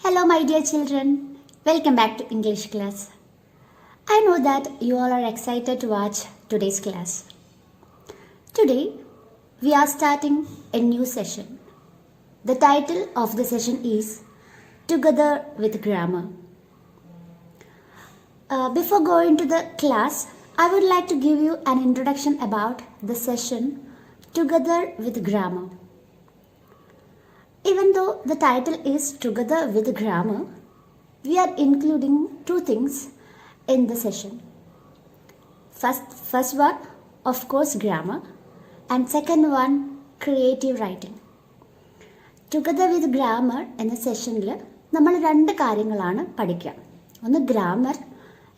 Hello, my dear children. Welcome back to English class. I know that you all are excited to watch today's class. Today, we are starting a new session. The title of the session is Together with Grammar. Before going to the class, I would like to give you an introduction about the session Together with Grammar. Even though the title is Together with Grammar, we are including two things in the session. First one, of course, grammar, and second one, creative writing. Together with Grammar എന്ന സെഷനിൽ നമ്മൾ രണ്ട് കാര്യങ്ങളാണ് പഠിക്കുക. ഒന്ന് grammar,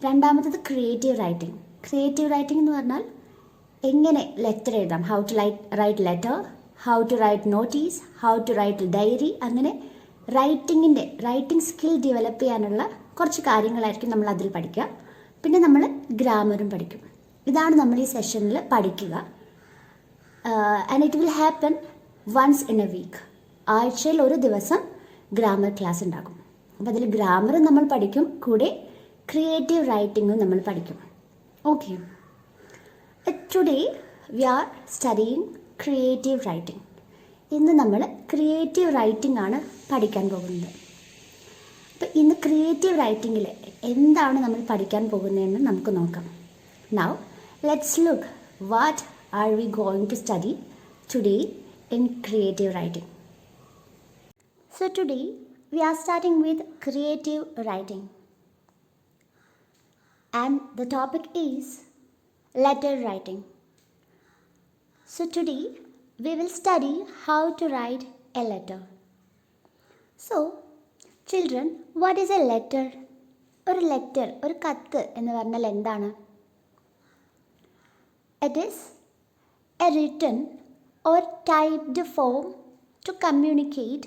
രണ്ടാമത്തത് creative writing. Creative writing എന്ന് പറഞ്ഞാൽ എങ്ങനെ ലെറ്റർ എഴുതാം, how to write letter, how to write notice, how to write diary, അങ്ങനെ റൈറ്റിംഗ് സ്കിൽ ഡെവലപ്പ് ചെയ്യാനുള്ള കുറച്ച് കാര്യങ്ങളായിരിക്കും നമ്മൾ അതിൽ പഠിക്കുക. പിന്നെ നമ്മൾ ഗ്രാമറും പഠിക്കും. ഇതാണ് നമ്മൾ ഈ സെഷനിൽ പഠിക്കുക. And it will happen once in a week. ആഴ്ചയിൽ ഒരു ദിവസം ഗ്രാമർ ക്ലാസ് ഉണ്ടാകും. അപ്പോൾ അതിൽ ഗ്രാമറും നമ്മൾ പഠിക്കും, കൂടെ ക്രിയേറ്റീവ് റൈറ്റിങ്ങും നമ്മൾ പഠിക്കും. Okay, today we are studying creative writing. ഇന്ന് നമ്മൾ ക്രിയേറ്റീവ് റൈറ്റിംഗ് ആണ് പഠിക്കാൻ പോകുന്നത്. അപ്പോൾ ഇന്ന് ക്രിയേറ്റീവ് റൈറ്റിങ്ങിൽ എന്താണ് നമ്മൾ പഠിക്കാൻ പോകുന്നതെന്ന് നമുക്ക് നോക്കാം. Now let's look what are we going to study today in creative writing. So today we are starting with creative writing, and the topic is letter writing. So today we will study how to write a letter. So children, what is a letter? ഒരു letter, ഒരു കത്ത് എന്ന് പറഞ്ഞാൽ എന്താണ്? It is a written or typed form to communicate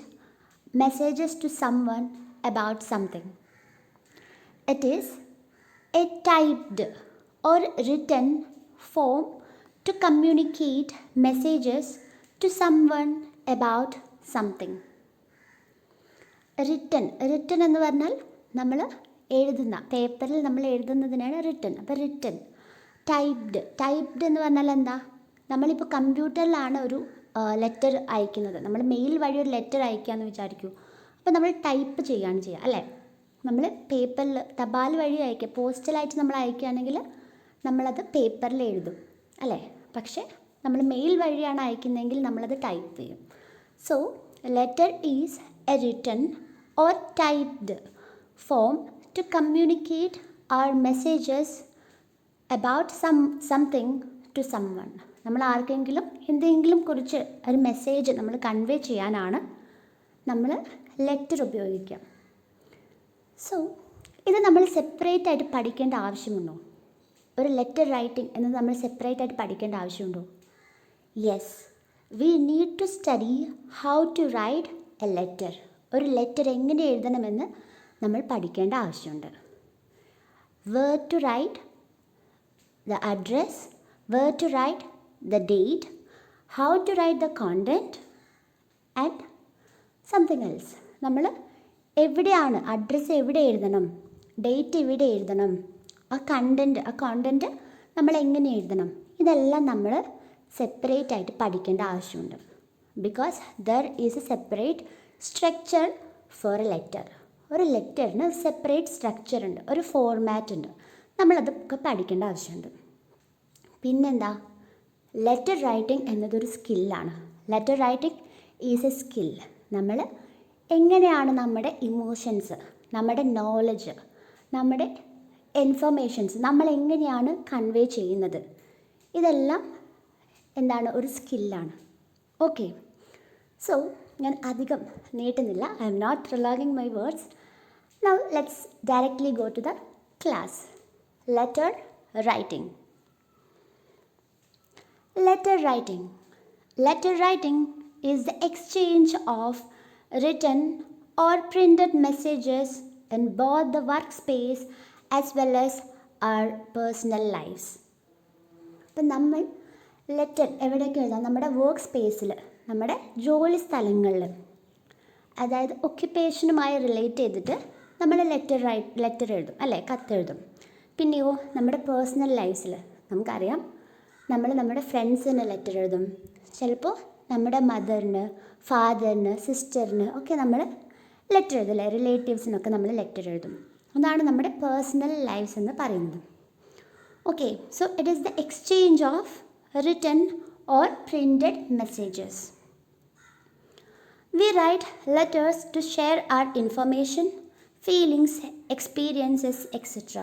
messages to someone about something. It is a typed or written form to communicate messages to someone about something. Written എന്ന് പറഞ്ഞാൽ നമ്മൾ എഴുതുന്ന, പേപ്പറിൽ നമ്മൾ എഴുതുന്നതിനാണ് റിട്ടൺ. അപ്പോൾ റിട്ടൺ. ടൈപ്ഡ് എന്ന് പറഞ്ഞാൽ എന്താ? നമ്മളിപ്പോൾ കമ്പ്യൂട്ടറിലാണ് ഒരു ലെറ്റർ അയക്കുന്നത്. നമ്മൾ മെയിൽ വഴി ഒരു ലെറ്റർ അയക്കാമെന്ന് വിചാരിക്കൂ. അപ്പോൾ നമ്മൾ ടൈപ്പ് ചെയ്യുകയാണ് ചെയ്യുക, അല്ലേ? നമ്മൾ പേപ്പറിൽ തപാൽ വഴി അയക്കുക, പോസ്റ്റലായിട്ട് നമ്മൾ അയക്കുകയാണെങ്കിൽ നമ്മളത് പേപ്പറിൽ എഴുതും, അല്ലേ? പക്ഷേ നമ്മൾ മെയിൽ വഴിയാണ് അയക്കുന്നതെങ്കിൽ നമ്മളത് ടൈപ്പ് ചെയ്യും. So letter is a written or typed form to communicate our messages about something to someone. നമ്മൾ ആർക്കെങ്കിലും എന്തെങ്കിലും കുറിച്ച് ഒരു മെസ്സേജ് നമ്മൾ കൺവേ ചെയ്യാനാണ് നമ്മൾ ലെറ്റർ ഉപയോഗിക്കുക. സോ ഇത് നമ്മൾ സെപ്പറേറ്റ് ആയിട്ട് പഠിക്കേണ്ട ആവശ്യമുണ്ടോ? ഒരു ലെറ്റർ റൈറ്റിംഗ് എന്നത് നമ്മൾ സെപ്പറേറ്റ് ആയിട്ട് പഠിക്കേണ്ട ആവശ്യമുണ്ടോ? Yes, we need to study how to write a letter. ഒരു ലെറ്റർ എങ്ങനെ എഴുതണമെന്ന് നമ്മൾ പഠിക്കേണ്ട ആവശ്യമുണ്ട്. Where to write the address, where to write the date, how to write the content and something else. നമ്മൾ എവിടെയാണ് അഡ്രസ്സ്, എവിടെ എഴുതണം, ഡേറ്റ് എവിടെ എഴുതണം, ആ കണ്ടൻറ്റ് നമ്മൾ എങ്ങനെ എഴുതണം, ഇതെല്ലാം നമ്മൾ സെപ്പറേറ്റ് ആയിട്ട് പഠിക്കേണ്ട ആവശ്യമുണ്ട്. Because there is A separate structure four A letter. ഒരു ലെറ്ററിന് സെപ്പറേറ്റ് സ്ട്രക്ചർ ഉണ്ട്, ഒരു ഫോർമാറ്റ് ഉണ്ട്. നമ്മളതൊക്കെ പഠിക്കേണ്ട ആവശ്യമുണ്ട്. പിന്നെന്താ? ലെറ്റർ റൈറ്റിംഗ് എന്നതൊരു സ്കില്ലാണ്. Letter writing is a skill. നമ്മൾ എങ്ങനെയാണ് നമ്മുടെ ഇമോഷൻസ്, നമ്മുടെ നോളജ്, നമ്മുടെ ഇൻഫർമേഷൻസ് നമ്മൾ എങ്ങനെയാണ് കൺവേ ചെയ്യുന്നത്, ഇതെല്ലാം എന്താണ്? ഒരു സ്കില്ലാണ്. ഓക്കെ, സോ ഞാൻ അധികം നീട്ടുന്നില്ല. I am not prolonging my words. Now let's directly go to the class. Letter writing. Letter writing. Letter writing is the exchange of written or printed messages in both the workspace as well as our personal lives. അപ്പം നമ്മൾ letter എവിടെയൊക്കെ എഴുതാം? നമ്മുടെ work സ്പേസിൽ നമ്മുടെ ജോലി സ്ഥലങ്ങളിൽ, അതായത് ഒക്യുപ്പേഷനുമായി റിലേറ്റ് ചെയ്തിട്ട് നമ്മൾ ലെറ്റർ എഴുതും അല്ലേ, കത്തെഴുതും. പിന്നെയോ നമ്മുടെ പേഴ്സണൽ ലൈഫിൽ നമുക്കറിയാം, നമ്മൾ നമ്മുടെ ഫ്രണ്ട്സിന് ലെറ്റർ എഴുതും. ചിലപ്പോൾ നമ്മുടെ മദറിന്, ഫാദറിന്, സിസ്റ്ററിന് ഒക്കെ നമ്മൾ ലെറ്റർ എഴുതും അല്ലേ, റിലേറ്റീവ്സിനൊക്കെ നമ്മൾ ലെറ്റർ എഴുതും. അതാണ് നമ്മുടെ പേഴ്സണൽ ലൈഫ്സ് എന്ന് പറയുന്നത്. Okay, so it is the exchange of written or printed messages. We write letters to share our information, feelings, experiences, etc.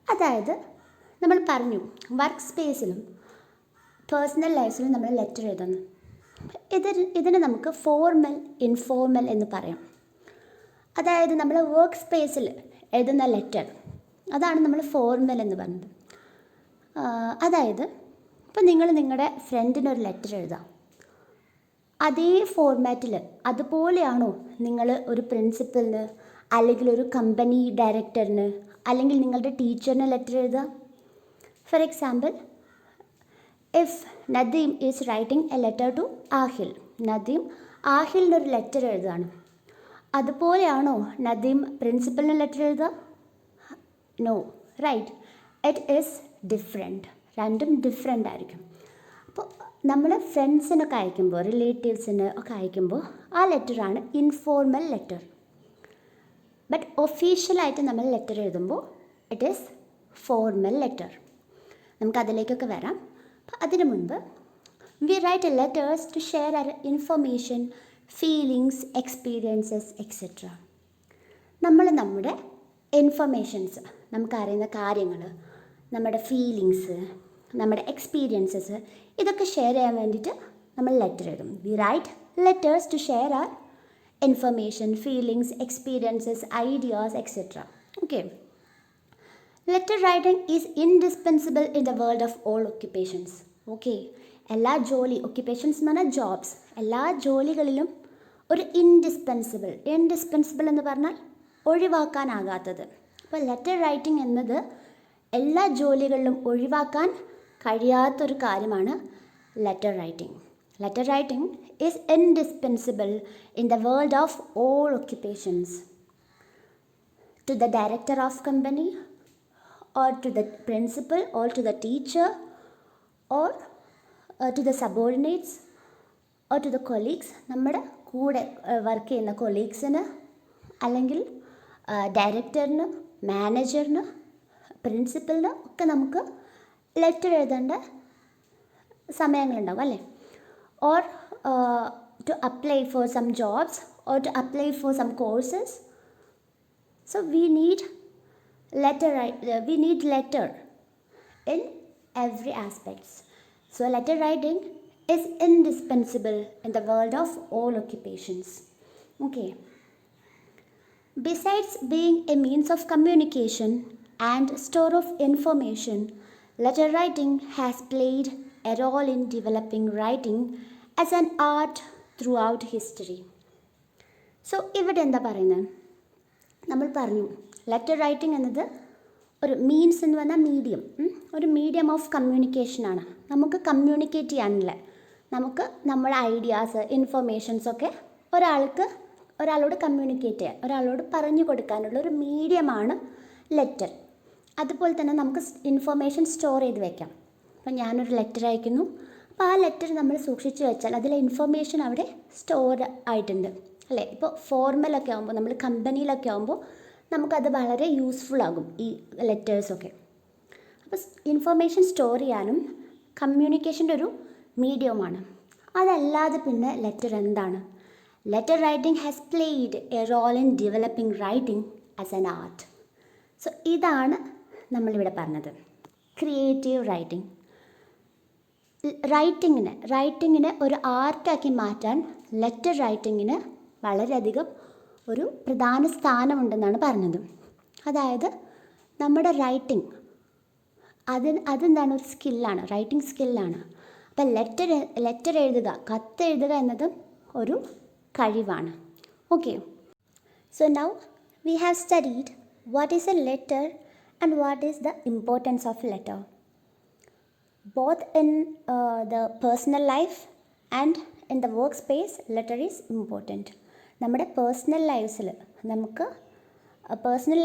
അതായത് നമ്മൾ പറഞ്ഞു, വർക്ക് സ്പേസിലും പേഴ്സണൽ ലൈഫിലും നമ്മൾ ലെറ്റർ എഴുതുന്നു. ഇതിന് നമുക്ക് ഫോർമൽ, ഇൻഫോർമൽ എന്ന് പറയാം. അതായത് നമ്മൾ വർക്ക് സ്പേസിൽ എഴുതുന്ന ലെറ്റർ, അതാണ് നമ്മൾ ഫോർമൽ എന്ന് പറയുന്നത്. അതായത് ഇപ്പം നിങ്ങൾ നിങ്ങളുടെ ഫ്രണ്ടിനൊരു ലെറ്റർ എഴുതാം, അതേ ഫോർമാറ്റിൽ അതുപോലെയാണോ നിങ്ങൾ ഒരു പ്രിൻസിപ്പലിന് അല്ലെങ്കിൽ ഒരു കമ്പനി ഡയറക്ടറിന് അല്ലെങ്കിൽ നിങ്ങളുടെ ടീച്ചറിന് ലെറ്റർ എഴുതുക? For example, if Nadeem is writing a letter to Aahil, Nadeem ആഹിലിനൊരു ലെറ്റർ എഴുതുകയാണ്, അതുപോലെയാണോ നദീം പ്രിൻസിപ്പലിന് ലെറ്റർ എഴുതുക? No, right, it is different. രണ്ടും ഡിഫറെൻ്റ് ആയിരിക്കും. അപ്പോൾ നമ്മൾ ഫ്രണ്ട്സിനൊക്കെ അയക്കുമ്പോൾ, റിലേറ്റീവ്സിന് ഒക്കെ അയക്കുമ്പോൾ ആ ലെറ്ററാണ് ഇൻഫോർമൽ ലെറ്റർ. ബട്ട് ഒഫീഷ്യലായിട്ട് നമ്മൾ ലെറ്റർ എഴുതുമ്പോൾ ഇറ്റ് ഈസ് ഫോർമൽ ലെറ്റർ. നമുക്കതിലേക്കൊക്കെ വരാം. അപ്പോൾ അതിനു മുൻപ് we write letters to share our information, feelings, experiences, etcetera. നമ്മൾ നമ്മുടെ ഇൻഫർമേഷൻസ്, നമുക്കറിയുന്ന കാര്യങ്ങൾ, നമ്മുടെ ഫീലിങ്സ്, നമ്മുടെ എക്സ്പീരിയൻസസ്, ഇതൊക്കെ ഷെയർ ചെയ്യാൻ വേണ്ടിയിട്ട് നമ്മൾ ലെറ്റർ എഴുതും. We write letters to share our information, feelings, experiences, ideas, etcetera. Okay, letter writing is indispensable in the world of all occupations. Okay, എല്ലാ ഒക്യുപ്പേഷൻസ് എന്ന് പറഞ്ഞാൽ ജോബ്സ്, എല്ലാ ജോലികളിലും ഒരു ഇൻഡിസ്പെൻസിബിൾ എന്ന് പറഞ്ഞാൽ ഒഴിവാക്കാനാകാത്തത്. അപ്പോൾ ലെറ്റർ റൈറ്റിംഗ് എന്നത് എല്ലാ ജോലികളിലും ഒഴിവാക്കാൻ കഴിയാത്തൊരു കാര്യമാണ് letter writing. Letter writing is indispensable in the world of all occupations. To the director of company, or to the principal, or to the teacher, or to the subordinates, or to the colleagues, നമ്മുടെ കൂടെ work ചെയ്യുന്ന കൊളീഗ്സിന്, അല്ലെങ്കിൽ ഡയറക്ടറിന്, മാനേജറിന്, പ്രിൻസിപ്പലിന് ഒക്കെ നമുക്ക് letter എഴുതേണ്ട സമയങ്ങളുണ്ടാവും അല്ലേ. Or to apply for some jobs, or to apply for some courses. So we need letter in every aspects. So letter writing is indispensable in the world of all occupations. Okay. Besides being a means of communication and store of information, letter writing has played a role in developing writing as an art throughout history. So ഇവിടെ എന്താ പറയുന്നത്? നമ്മൾ പറഞ്ഞു letter writing എന്നത് ഒരു means എന്ന് പറഞ്ഞാൽ medium, ഒരു മീഡിയം ഓഫ് കമ്മ്യൂണിക്കേഷനാണ്. നമുക്ക് കമ്മ്യൂണിക്കേറ്റ് ചെയ്യാനുള്ള, നമുക്ക് നമ്മുടെ ഐഡിയാസ്, ഇൻഫർമേഷൻസൊക്കെ ഒരാളോട് കമ്മ്യൂണിക്കേറ്റ് ചെയ്യാൻ, ഒരാളോട് പറഞ്ഞു കൊടുക്കാനുള്ള ഒരു മീഡിയമാണ് ലെറ്റർ. അതുപോലെ തന്നെ നമുക്ക് ഇൻഫർമേഷൻ സ്റ്റോർ ചെയ്ത് വെക്കാം. അപ്പം ഞാനൊരു ലെറ്റർ അയക്കുന്നു, അപ്പോൾ ആ ലെറ്റർ നമ്മൾ സൂക്ഷിച്ച് വെച്ചാൽ അതിലെ ഇൻഫർമേഷൻ അവിടെ സ്റ്റോർ ആയിട്ടുണ്ട് അല്ലേ. ഇപ്പോൾ ഫോർമലൊക്കെ ആകുമ്പോൾ, നമ്മൾ കമ്പനിയിലൊക്കെ ആകുമ്പോൾ നമുക്കത് വളരെ യൂസ്ഫുൾ ആകും ഈ ലെറ്റേഴ്സൊക്കെ. അപ്പോൾ ഇൻഫർമേഷൻ സ്റ്റോർ ചെയ്യാനും കമ്മ്യൂണിക്കേഷൻ്റെ ഒരു മീഡിയമാണ്. അതല്ലാതെ പിന്നെ ലെറ്റർ എന്താണ്? Letter writing has played a role in developing writing as an art. So ഇതാണ് നമ്മളിവിടെ പറഞ്ഞത്, ക്രിയേറ്റീവ് റൈറ്റിംഗ്. റൈറ്റിങ്ങിനെ ഒരു ആർട്ടാക്കി മാറ്റാൻ ലെറ്റർ റൈറ്റിങ്ങിന് വളരെയധികം ഒരു പ്രധാന സ്ഥാനമുണ്ടെന്നാണ് പറഞ്ഞത്. അതായത് നമ്മുടെ റൈറ്റിംഗ് അതെന്താണ്, ഒരു സ്കില്ലാണ്, റൈറ്റിംഗ് സ്കില്ലാണ്. അപ്പം ലെറ്റർ എഴുതുക, കത്ത് എഴുതുക എന്നതും ഒരു കഴിവാണ്. Okay, so now we have studied what is A letter and what is the importance of letter, both in the personal life and in the work space letter is important. നമ്മുടെ personal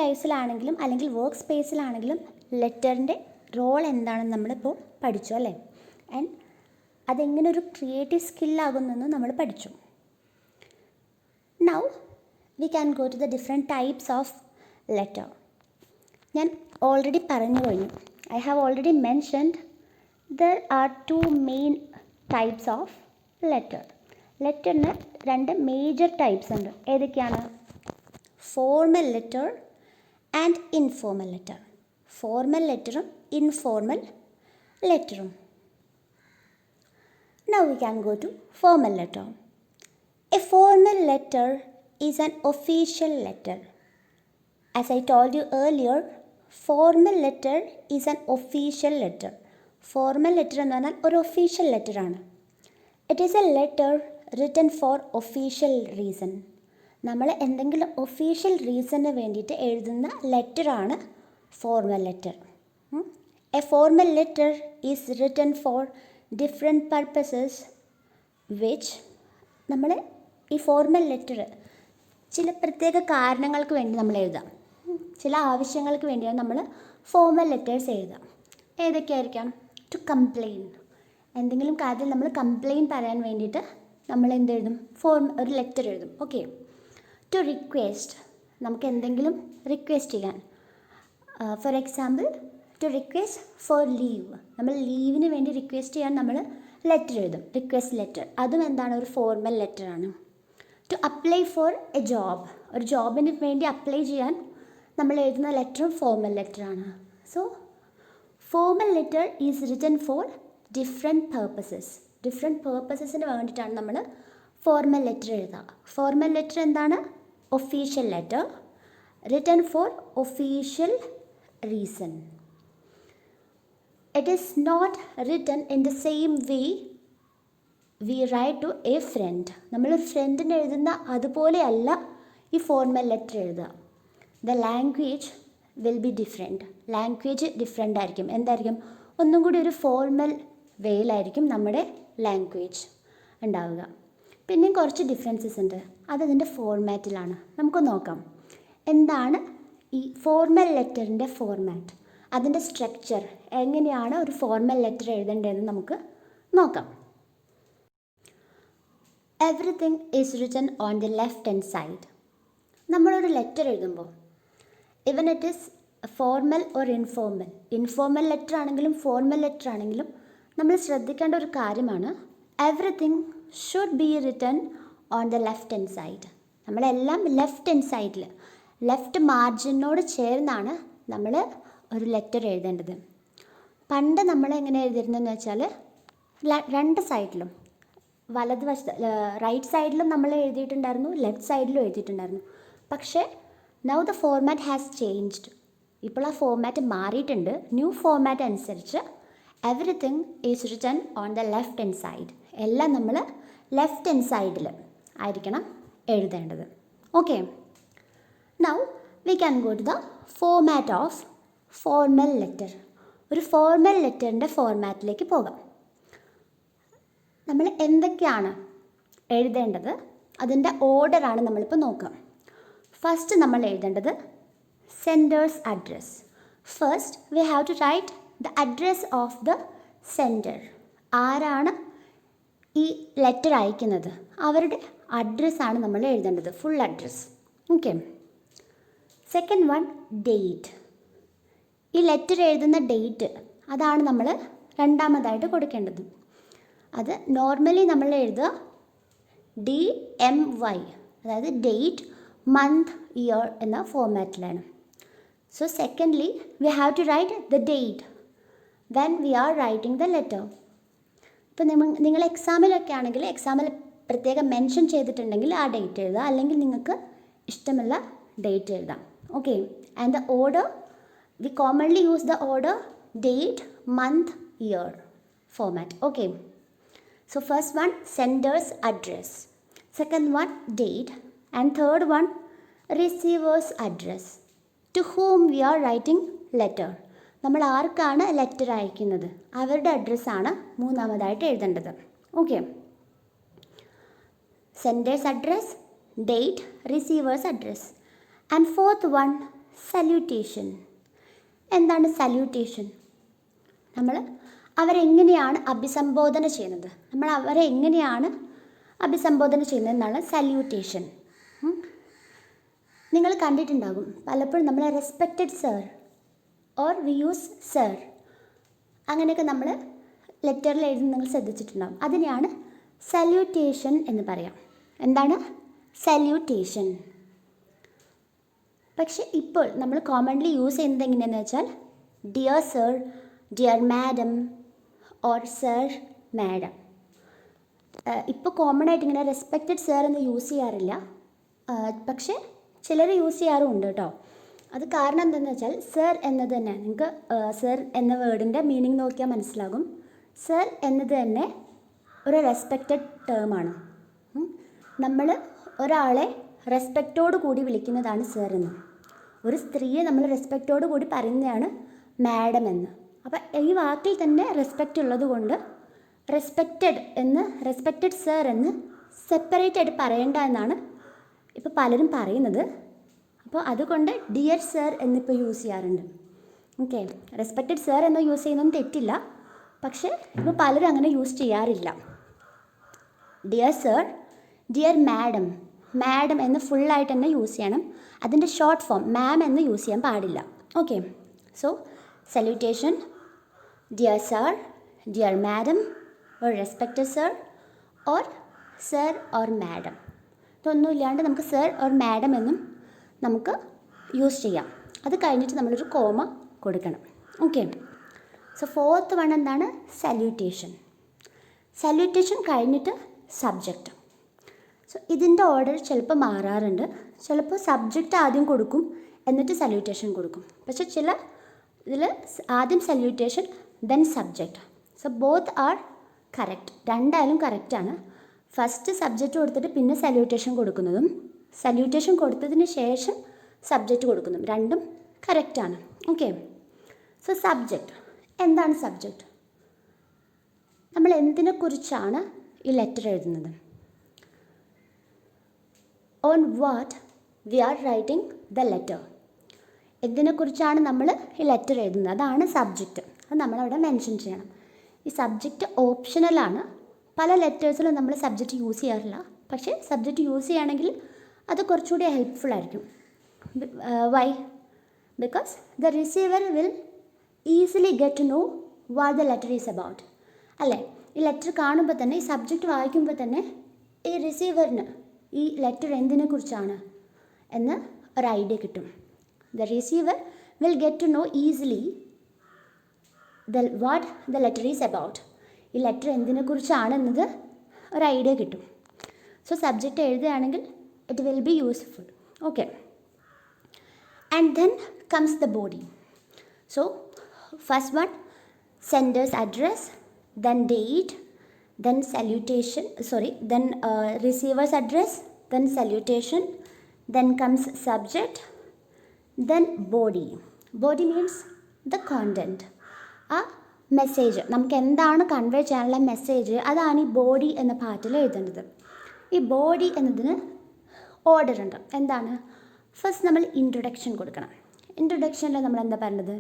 ലൈഫ്സിലാണെങ്കിലും അല്ലെങ്കിൽ work സ്പേസിലാണെങ്കിലും ലെറ്ററിൻ്റെ role എന്താണെന്ന് നമ്മളിപ്പോൾ പഠിച്ചു അല്ലേ. And അതെങ്ങനെ ഒരു creative സ്കില്ലാകുന്നെന്ന് നമ്മൾ പഠിച്ചു. Now we can go to the different types of letter. ഞാൻ ഓൾറെഡി പറഞ്ഞു കഴിഞ്ഞു. I have already mentioned there are 2 main types of letter. ലെറ്ററിന് 2 മേജർ ടൈപ്സ് ഉണ്ട്. ഏതൊക്കെയാണ്? Formal letter and informal letter. Formal ലെറ്ററും ഇൻഫോർമൽ ലെറ്ററും. Now we can go to formal letter. A formal letter is an official letter. As I told you earlier, formal letter is an official letter. Formal letter എന്ന് പറഞ്ഞാൽ ഒരു official letter ആണ്. It is a letter written for official reason. നമ്മൾ എന്തെങ്കിലും official റീസണിന് വേണ്ടിയിട്ട് എഴുതുന്ന ലെറ്ററാണ് formal letter. A formal letter is written for different purposes which നമ്മൾ ഈ ഫോർമൽ ലെറ്റർ ചില പ്രത്യേക കാരണങ്ങൾക്ക് വേണ്ടി നമ്മൾ എഴുതാം. ചില ആവശ്യങ്ങൾക്ക് വേണ്ടിയാണ് നമ്മൾ ഫോർമൽ ലെറ്റേഴ്സ് എഴുതാം. ഏതൊക്കെയായിരിക്കാം? ടു കംപ്ലെയിൻ, എന്തെങ്കിലും കാര്യത്തിൽ നമ്മൾ കംപ്ലെയിൻ പറയാൻ വേണ്ടിയിട്ട് നമ്മൾ എന്തെഴുതും? ഒരു ലെറ്റർ എഴുതും. ഓക്കെ. ടു റിക്വസ്റ്റ്, നമുക്ക് എന്തെങ്കിലും റിക്വസ്റ്റ് ചെയ്യാൻ. For example to request for leave, നമ്മൾ ലീവിന് വേണ്ടി റിക്വസ്റ്റ് ചെയ്യാൻ നമ്മൾ ലെറ്റർ എഴുതും, റിക്വസ്റ്റ് ലെറ്റർ. അതും എന്താണ്? ഒരു ഫോർമൽ ലെറ്ററാണ്. To apply for a job, ഒരു ജോബിന് വേണ്ടി അപ്ലൈ ചെയ്യാൻ നമ്മൾ എഴുതുന്ന ലെറ്ററും ഫോർമൽ ലെറ്ററാണ്. So formal letter is written for different purposes. Different പേർപ്പസസിന് വേണ്ടിയിട്ടാണ് നമ്മൾ ഫോർമൽ ലെറ്റർ എഴുതുക. ഫോർമൽ ലെറ്റർ എന്താണ്? Official letter written for official reason. It is not written in the same way we write to a friend. നമ്മൾ ഫ്രണ്ടിന് എഴുതുന്ന അതുപോലെയല്ല ഈ ഫോർമൽ ലെറ്റർ എഴുതുക. The language will be different. Language different ആയിരിക്കും. എന്തായിരിക്കും? ഒന്നും കൂടി ഒരു ഫോർമൽ വേയിലായിരിക്കും നമ്മുടെ ലാംഗ്വേജ് ഉണ്ടാവുക. പിന്നെയും കുറച്ച് ഡിഫറൻസസ് ഉണ്ട്. അതതിൻ്റെ ഫോർമാറ്റിലാണ്. നമുക്ക് നോക്കാം എന്താണ് ഈ ഫോർമൽ ലെറ്ററിൻ്റെ ഫോർമാറ്റ്, അതിൻ്റെ സ്ട്രക്ചർ, എങ്ങനെയാണ് ഒരു ഫോർമൽ ലെറ്റർ എഴുതേണ്ടതെന്ന് നമുക്ക് നോക്കാം. Everything is written on the left hand side. നമ്മളൊരു ലെറ്റർ എഴുതുമ്പോൾ ഇവൻ it is formal or informal letter ആണെങ്കിലും ഫോർമൽ ലെറ്റർ ആണെങ്കിലും നമ്മൾ ശ്രദ്ധിക്കേണ്ട ഒരു കാര്യമാണ് everything should be written on the left hand side. നമ്മളെല്ലാം ലെഫ്റ്റ് ഹാൻഡ് സൈഡിൽ, ലെഫ്റ്റ് മാർജിനോട് ചേർന്നാണ് നമ്മൾ ഒരു ലെറ്റർ എഴുതേണ്ടത്. പണ്ട് നമ്മൾ എങ്ങനെ എഴുതിയിരുന്നതെന്ന് വെച്ചാൽ 2 സൈഡിലും, വലതുവശത്ത് റൈറ്റ് സൈഡിലും നമ്മൾ എഴുതിയിട്ടുണ്ടായിരുന്നു, ലെഫ്റ്റ് സൈഡിലും എഴുതിയിട്ടുണ്ടായിരുന്നു. പക്ഷേ now the format has changed. ഇപ്പോൾ ആ ഫോർമാറ്റ് മാറിയിട്ടുണ്ട്. ന്യൂ ഫോർമാറ്റ് അനുസരിച്ച് everything is written on the left hand side. എല്ലാം നമ്മൾ ലെഫ്റ്റ് ഹാൻഡ് സൈഡിൽ ആയിരിക്കണം എഴുതേണ്ടത്. Okay. Now we can go to the format of formal letter. ഒരു ഫോർമൽ ലെറ്ററിൻ്റെ ഫോർമാറ്റിലേക്ക് പോകാം. നമ്മൾ എന്തൊക്കെയാണ് എഴുതേണ്ടത്, അതിൻ്റെ ഓർഡറാണ് നമ്മളിപ്പോൾ നോക്കാം. ഫസ്റ്റ് നമ്മൾ എഴുതേണ്ടത് sender's address. First we have to write the address of the sender. ആരാണ് ഈ ലെറ്റർ അയക്കുന്നത്, അവരുടെ അഡ്രസ്സാണ് നമ്മൾ എഴുതേണ്ടത്, full address. Okay. Second one date. ഈ ലെറ്റർ എഴുതുന്ന ഡേറ്റ് അതാണ് നമ്മൾ രണ്ടാമതായിട്ട് കൊടുക്കേണ്ടത്. അത് നോർമലി നമ്മൾ എഴുതുക DMY, അതായത് ഡേറ്റ്, മന്ത്, ഇയർ എന്ന ഫോർമാറ്റിലാണ്. So secondly we have to write the date when we are writing the letter. ഇപ്പോൾ നിങ്ങൾ എക്സാമിലൊക്കെ ആണെങ്കിൽ എക്സാമിൽ പ്രത്യേകം മെൻഷൻ ചെയ്തിട്ടുണ്ടെങ്കിൽ ആ ഡേറ്റ് എഴുതുക, അല്ലെങ്കിൽ നിങ്ങൾക്ക് ഇഷ്ടമുള്ള ഡേറ്റ് എഴുതാം. Okay, and the order, we commonly use the order date, month, year format. Okay, so first one sender's address, second one date, and third one receiver's address, to whom we are writing letter. നമ്മൾ ആർക്കാണ് letter അയക്കുന്നത് അവരുടെ അഡ്രസ്സാണ് മൂന്നാമതായിട്ട് എഴുതേണ്ടത്. Okay. Senders address, date, receivers address. And fourth one, salutation. എന്താണ് salutation? നമ്മൾ അവരെങ്ങനെയാണ് അഭിസംബോധന ചെയ്യുന്നത്, നമ്മൾ അവരെ എങ്ങനെയാണ് അഭിസംബോധന ചെയ്യുന്നത് എന്നാണ് സല്യൂട്ടേഷൻ. നിങ്ങൾ കണ്ടിട്ടുണ്ടാകും പലപ്പോഴും നമ്മൾ respected sir or we use sir, അങ്ങനെയൊക്കെ നമ്മൾ ലെറ്ററിൽ എഴുതി നിങ്ങൾ ശ്രദ്ധിച്ചിട്ടുണ്ടാകും. അതിനെയാണ് സല്യൂട്ടേഷൻ എന്ന് പറയാം. എന്താണ് സല്യൂട്ടേഷൻ? പക്ഷെ ഇപ്പോൾ നമ്മൾ കോമൺലി യൂസ് ചെയ്യുന്നത് എങ്ങനെയാണെന്ന് വെച്ചാൽ dear sir, dear madam or sir, madam. ഇപ്പോൾ കോമൺ ആയിട്ട് ഇങ്ങനെ റെസ്പെക്റ്റഡ് സർ എന്ന് യൂസ് ചെയ്യാറില്ല, പക്ഷേ ചിലർ യൂസ് ചെയ്യാറുമുണ്ട് കേട്ടോ. അത് കാരണം എന്താണെന്ന് വെച്ചാൽ സർ എന്നത് തന്നെ, നിങ്ങൾക്ക് സർ എന്ന വേർഡിൻ്റെ മീനിങ് നോക്കിയാൽ മനസ്സിലാകും. സർ എന്നത് തന്നെ ഒരു റെസ്പെക്റ്റഡ് ടേമാണ്. നമ്മൾ ഒരാളെ റെസ്പെക്റ്റോട് കൂടി വിളിക്കുന്നതാണ് സർ എന്ന്. ഒരു സ്ത്രീയെ നമ്മൾ റെസ്പെക്റ്റോട് കൂടി പറയുന്നതാണ് മാഡം എന്ന്. അപ്പം ഈ വാക്കിൽ തന്നെ റെസ്പെക്റ്റ് ഉള്ളത് കൊണ്ട് റെസ്പെക്റ്റഡ് സർ എന്ന് സെപ്പറേറ്റ് ആയിട്ട് പറയേണ്ട എന്നാണ് ഇപ്പോൾ പലരും പറയുന്നത്. അപ്പോൾ അതുകൊണ്ട് ഡിയർ സർ എന്നിപ്പോൾ യൂസ് ചെയ്യാറുണ്ട്. ഓക്കെ, റെസ്പെക്റ്റഡ് സർ എന്ന് യൂസ് ചെയ്യുന്നതൊന്നും തെറ്റില്ല, പക്ഷേ ഇപ്പോൾ പലരും അങ്ങനെ യൂസ് ചെയ്യാറില്ല. Dear sir, dear madam, madam എന്ന് ഫുള്ളായിട്ട് തന്നെ യൂസ് ചെയ്യണം. അതിൻ്റെ ഷോർട്ട് ഫോം മാം എന്ന് യൂസ് ചെയ്യാൻ പാടില്ല. Okay, so salutation, dear sir, dear madam or respected sir or sir or madam. ഇതൊന്നും ഇല്ലാണ്ട് നമുക്ക് സർ ഓർ മാഡം എന്നും നമുക്ക് യൂസ് ചെയ്യാം. അത് കഴിഞ്ഞിട്ട് നമ്മളൊരു കോമ കൊടുക്കണം. ഓക്കെ, സോ ഫോർത്ത് വൺ എന്താണ് സല്യൂട്ടേഷൻ. സല്യൂട്ടേഷൻ കഴിഞ്ഞിട്ട് സബ്ജക്റ്റ്. സോ ഇതിൻ്റെ ഓർഡർ ചിലപ്പോൾ മാറാറുണ്ട്. ചിലപ്പോൾ സബ്ജക്റ്റ് ആദ്യം കൊടുക്കും എന്നിട്ട് സല്യൂട്ടേഷൻ കൊടുക്കും. പക്ഷേ ചില ഇതിൽ ആദ്യം salutation then subject. So both are correct, രണ്ടായാലും കറക്റ്റാണ്. ഫസ്റ്റ് സബ്ജക്റ്റ് കൊടുത്തിട്ട് പിന്നെ സല്യൂട്ടേഷൻ കൊടുക്കുന്നതും സല്യൂട്ടേഷൻ കൊടുത്തതിന് ശേഷം സബ്ജക്റ്റ് കൊടുക്കുന്നതും രണ്ടും കറക്റ്റാണ്. Okay, so subject. എന്താണ് സബ്ജക്റ്റ്? നമ്മൾ എന്തിനെക്കുറിച്ചാണ് ഈ ലെറ്റർ എഴുതുന്നത്? On what we are writing the letter. എന്തിനെക്കുറിച്ചാണ് നമ്മൾ ഈ ലെറ്റർ എഴുതുന്നത്, അതാണ് സബ്ജക്റ്റ്. അത് നമ്മളവിടെ മെൻഷൻ ചെയ്യണം. ഈ സബ്ജക്റ്റ് ഓപ്ഷണലാണ്. പല ലെറ്റേഴ്സിലും നമ്മൾ സബ്ജക്റ്റ് യൂസ് ചെയ്യാറില്ല, പക്ഷേ സബ്ജക്റ്റ് യൂസ് ചെയ്യുകയാണെങ്കിൽ അത് കുറച്ചുകൂടി ഹെൽപ്ഫുൾ ആയിരിക്കും. Why? Because the receiver will easily get to know what the letter is about. അല്ലേ, ഈ ലെറ്റർ കാണുമ്പോൾ തന്നെ, ഈ സബ്ജക്റ്റ് വായിക്കുമ്പോൾ തന്നെ ഈ റിസീവറിന് ഈ ലെറ്റർ എന്തിനെക്കുറിച്ചാണ് എന്ന് ഒരു ഐഡിയ കിട്ടും. The receiver will get to know easily what the letter is about. ഈ ലെറ്റർ എന്തിനെക്കുറിച്ചാണെന്നത് ഒരു ഐഡിയ കിട്ടും. സോ സബ്ജക്റ്റ് എഴുതുകയാണെങ്കിൽ it will be useful. Okay, and then comes the body. So first one, sender's address, then date, then salutation, then receiver's address, then salutation, then comes subject, then body. Body means the content. ആ message, നമുക്ക് എന്താണ് convey ചെയ്യാനുള്ള message, അതാണ് ഈ body എന്ന പാർട്ടിൽ എഴുതേണ്ടത്. ഈ ബോഡി എന്നതിന് ഓർഡർ ഉണ്ട്. എന്താണ്? ഫസ്റ്റ് നമ്മൾ ഇൻട്രൊഡക്ഷൻ കൊടുക്കണം. ഇൻട്രൊഡക്ഷനിൽ നമ്മൾ എന്താ പറഞ്ഞത്?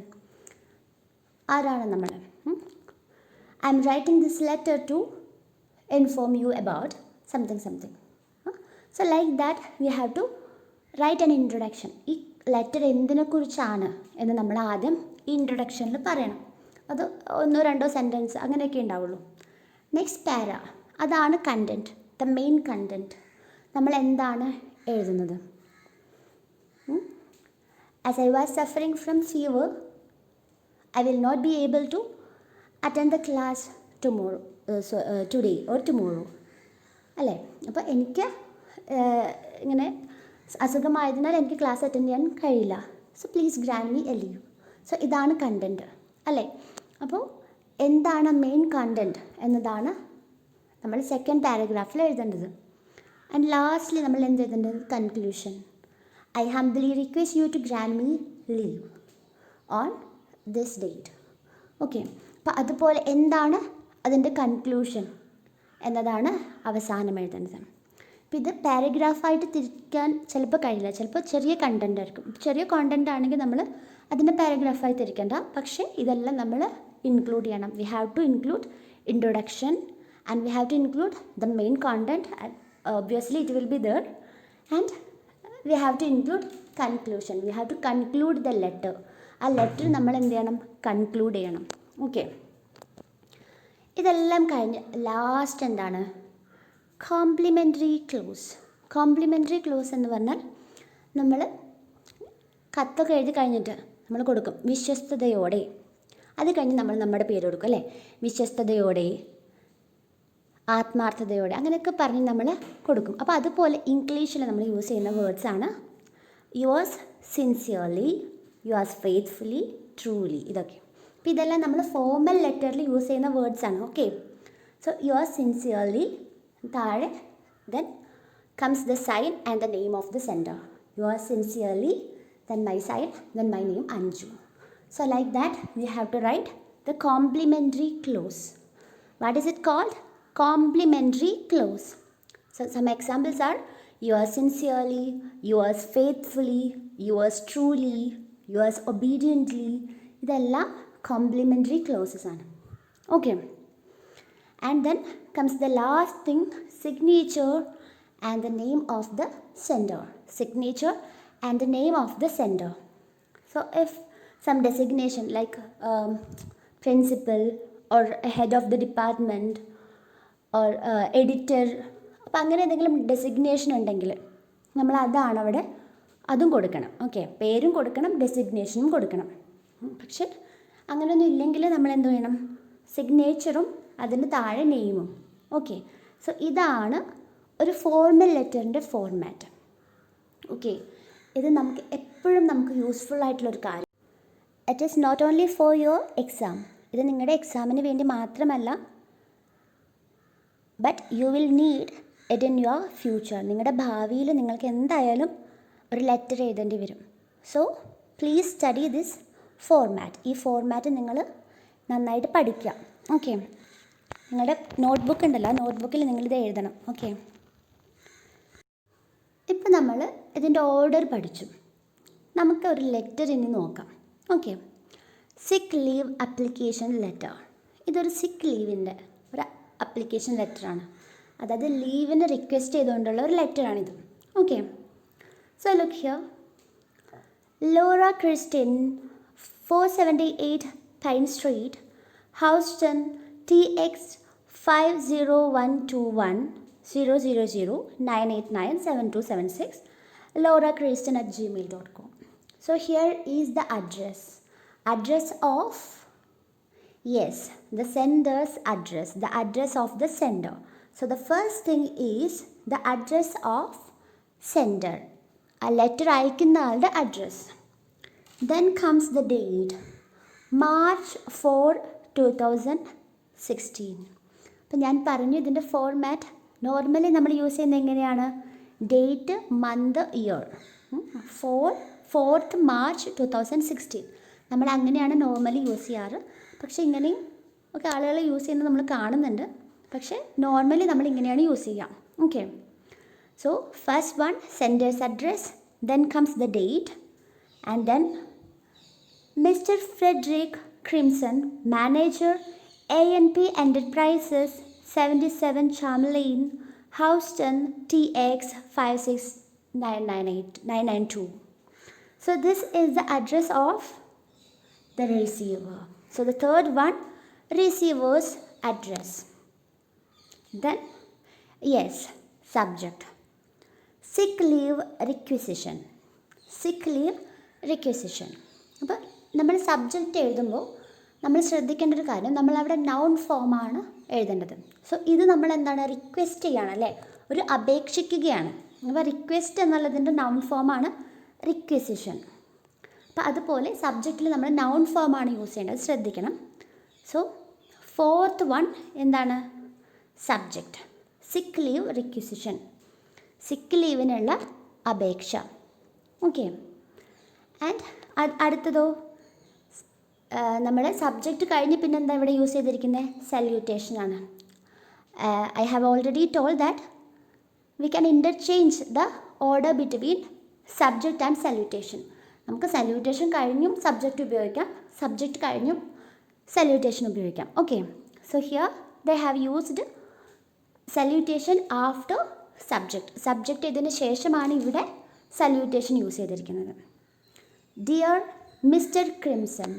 ആരാണ് നമ്മൾ? I am writing this letter to inform you about something. So like that we have to write an introduction. ഈ ലെറ്റർ എന്തിനെക്കുറിച്ചാണ് എന്ന് നമ്മൾ ആദ്യം ഇൻട്രൊഡക്ഷനിൽ പറയണം. അത് 1-2 സെൻറ്റൻസ് അങ്ങനെയൊക്കെ ഉണ്ടാവുള്ളൂ. നെക്സ്റ്റ് പാര, അതാണ് കണ്ടൻറ്റ്, ദ മെയിൻ കണ്ടൻറ്റ്. നമ്മൾ എന്താണ് എഴുതുന്നത്? As I was suffering from fever, I will not be able to attend the class today or tomorrow. അല്ലേ? അപ്പോൾ എനിക്ക് ഇങ്ങനെ അസുഖമായതിനാൽ എനിക്ക് ക്ലാസ് അറ്റൻഡ് ചെയ്യാൻ കഴിയില്ല. So please grand me A leave. So ഇതാണ് കണ്ടൻറ്റ് അല്ലേ? അപ്പോൾ എന്താണ് മെയിൻ കണ്ടൻറ്റ് എന്നതാണ് നമ്മൾ സെക്കൻഡ് പാരഗ്രാഫിൽ എഴുതേണ്ടത്. ആൻഡ് ലാസ്റ്റ്ലി നമ്മൾ എന്ത് എഴുതേണ്ടത്? Conclusion. I humbly request you to grand me leave on this date. Okay, അപ്പോൾ അതുപോലെ എന്താണ് അതിൻ്റെ കൺക്ലൂഷൻ എന്നതാണ് അവസാനം എഴുതേണ്ടത്. അപ്പോൾ ഇത് പാരഗ്രാഫായിട്ട് തിരിക്കാൻ ചിലപ്പോൾ കഴിയില്ല, ചിലപ്പോൾ ചെറിയ കണ്ടൻ്റ് ആയിരിക്കും. ചെറിയ കോണ്ടൻ്റ് ആണെങ്കിൽ നമ്മൾ അതിനെ പാരഗ്രാഫായി തിരിക്കേണ്ട, പക്ഷേ ഇതെല്ലാം നമ്മൾ ഇൻക്ലൂഡ് ചെയ്യണം. We have to include introduction and we have to include the main content, obviously it will be there, and we have to include conclusion. We have to conclude the letter. ആ letter നമ്മൾ എന്ത് ചെയ്യണം? Conclude ചെയ്യണം. Okay, ഇതെല്ലാം കഴിഞ്ഞ് last എന്താണ്? Complimentary close. Complimentary close എന്ന് പറഞ്ഞാൽ നമ്മൾ കത്തൊക്കെ എഴുതി കഴിഞ്ഞിട്ട് നമ്മൾ കൊടുക്കും വിശ്വസ്തയോടെ. അത് കഴിഞ്ഞ് നമ്മൾ നമ്മുടെ പേര് കൊടുക്കും അല്ലേ? വിശ്വസ്തയോടെ, ആത്മാർത്ഥതയോടെ, അങ്ങനെയൊക്കെ പറഞ്ഞ് നമ്മൾ കൊടുക്കും. അപ്പോൾ അതുപോലെ ഇംഗ്ലീഷിൽ നമ്മൾ യൂസ് ചെയ്യുന്ന വേർഡ്സാണ് yours sincerely, yours faithfully, truly. ഇതൊക്കെ അപ്പോൾ ഇതെല്ലാം നമ്മൾ ഫോർമൽ ലെറ്ററിൽ യൂസ് ചെയ്യുന്ന വേർഡ്സാണ്. ഓക്കെ, സോ യുവേഴ്സ് സിൻസിയർലി താഴെ, then comes the sign and the name of the sender. Yours sincerely, then my sign, then my name Anju. So like that we have to write the complementary clause. What is it called? Complementary clause. So some examples are yours sincerely, yours faithfully, yours truly, yours obediently. ഇതെല്ലാം complementary clauses ആണ്. Okay, and then comes the last thing, signature and the name of the sender. Signature and the name of the sender. So if some designation like principal or head of the department or editor, അപ്പോൾ അങ്ങനെ എന്തെങ്കിലും designation ഉണ്ടെങ്കിൽ നമ്മൾ അതാണ് അവിടെ അതും കൊടുക്കണം. Okay, പേരും കൊടുക്കണം, ഡെസിഗ്നേഷനും കൊടുക്കണം. പക്ഷെ അങ്ങനെയൊന്നും ഇല്ലെങ്കിൽ നമ്മൾ എന്ത് വേണം? സിഗ്നേച്ചറും അതിന് താഴെ നെയിമും. ഓക്കെ, സോ ഇതാണ് ഒരു ഫോർമൽ ലെറ്ററിൻ്റെ ഫോർമാറ്റ്. ഓക്കെ, ഇത് നമുക്ക് എപ്പോഴും നമുക്ക് യൂസ്ഫുൾ ആയിട്ടുള്ളൊരു കാര്യം. It is not only for your exam. ഇത് നിങ്ങളുടെ എക്സാമിന് വേണ്ടി മാത്രമല്ല, but you will need it in your future. നിങ്ങളുടെ ഭാവിയിൽ നിങ്ങൾക്ക് എന്തായാലും ഒരു ലെറ്റർ എഴുതേണ്ടി വരും. So please study this format. ഈ ഫോർമാറ്റ് നിങ്ങൾ നന്നായിട്ട് പഠിക്കുക. ഓക്കെ, നിങ്ങളുടെ നോട്ട്ബുക്ക് ഉണ്ടല്ലോ, ആ നോട്ട്ബുക്കിൽ നിങ്ങളിത് എഴുതണം. ഓക്കെ, ഇപ്പം നമ്മൾ ഇതിൻ്റെ ഓർഡർ പഠിച്ചു. നമുക്ക് ഒരു ലെറ്റർ ഇനി നോക്കാം. ഓക്കെ, സിക്ക് ലീവ് അപ്ലിക്കേഷൻ ലെറ്റർ. ഇതൊരു സിക്ക് ലീവിൻ്റെ ഒരു അപ്ലിക്കേഷൻ ലെറ്ററാണ്. അതായത് ലീവിന് റിക്വസ്റ്റ് ചെയ്തുകൊണ്ടുള്ള ഒരു ലെറ്ററാണിത്. Okay, so look here, Laura Christine, 478 pine street, Houston, TX 50121 000 989 7276, laurakristen@gmail.com. So here is the address of, yes, the sender's address, the address of the sender. So the first thing is the address of sender, a letter അയക്കുന്ന ആളുടെ address. Then comes the date, March 4, 2016. അപ്പം ഞാൻ പറഞ്ഞു ഇതിൻ്റെ format normally നമ്മൾ use ചെയ്യുന്നത് എങ്ങനെയാണ്? Date, month, year. 4th March 2016 നമ്മൾ അങ്ങനെയാണ് നോർമലി യൂസ് ചെയ്യാറ്. പക്ഷേ ഇങ്ങനെയും ഒക്കെ ആളുകൾ യൂസ് ചെയ്യുന്നത് നമ്മൾ കാണുന്നുണ്ട്. പക്ഷേ നോർമലി നമ്മൾ ഇങ്ങനെയാണ് യൂസ് ചെയ്യുക. Okay, so first one sender's address, then comes the date, and then mister Frederick Crimson, manager, ANP Enterprises, 77 Charm Lane, Houston, TX 56992. So this is the address of the receiver. So the third one, receiver's address. Then, yes, subject, sick leave requisition. Sick leave requisition. അപ്പോൾ നമ്മൾ subject എഴുതുമ്പോൾ നമ്മൾ ശ്രദ്ധിക്കേണ്ട ഒരു കാര്യം, നമ്മളവിടെ noun ഫോമാണ് എഴുതേണ്ടത്. സോ ഇത് നമ്മൾ എന്താണ്? റിക്വസ്റ്റ് ചെയ്യാണ് അല്ലേ, ഒരു അപേക്ഷിക്കുകയാണ്. അപ്പോൾ റിക്വസ്റ്റ് എന്നുള്ളതിൻ്റെ നൗൺ ഫോമാണ് റിക്വസിഷൻ. അപ്പോൾ അതുപോലെ സബ്ജക്റ്റിൽ നമ്മൾ നൗൺ ഫോമാണ് യൂസ് ചെയ്യേണ്ടത്, ശ്രദ്ധിക്കണം. സോ ഫോർത്ത് വൺ എന്താണ്? സബ്ജക്റ്റ്, സിക്ക് ലീവ് റിക്വസിഷൻ, സിക്ക് ലീവിനുള്ള അപേക്ഷ. ഓക്കെ, ആൻഡ് അടുത്തതോ നമ്മൾ സബ്ജക്റ്റ് കഴിഞ്ഞ് പിന്നെ എന്താ ഇവിടെ യൂസ് ചെയ്തിരിക്കുന്നത്? സല്യൂട്ടേഷൻ ആണ്. I have already told that we can interchange the order between subject and salutation. നമുക്ക് salutation കഴിഞ്ഞും subject ഉപയോഗിക്കാം, subject കഴിഞ്ഞും salutation ഉപയോഗിക്കാം. Okay, so here they have used salutation after subject. Subject ഇതിന് ശേഷമാണ് ഇവിടെ salutation യൂസ് ചെയ്തിരിക്കുന്നത്. Dear mister crimson,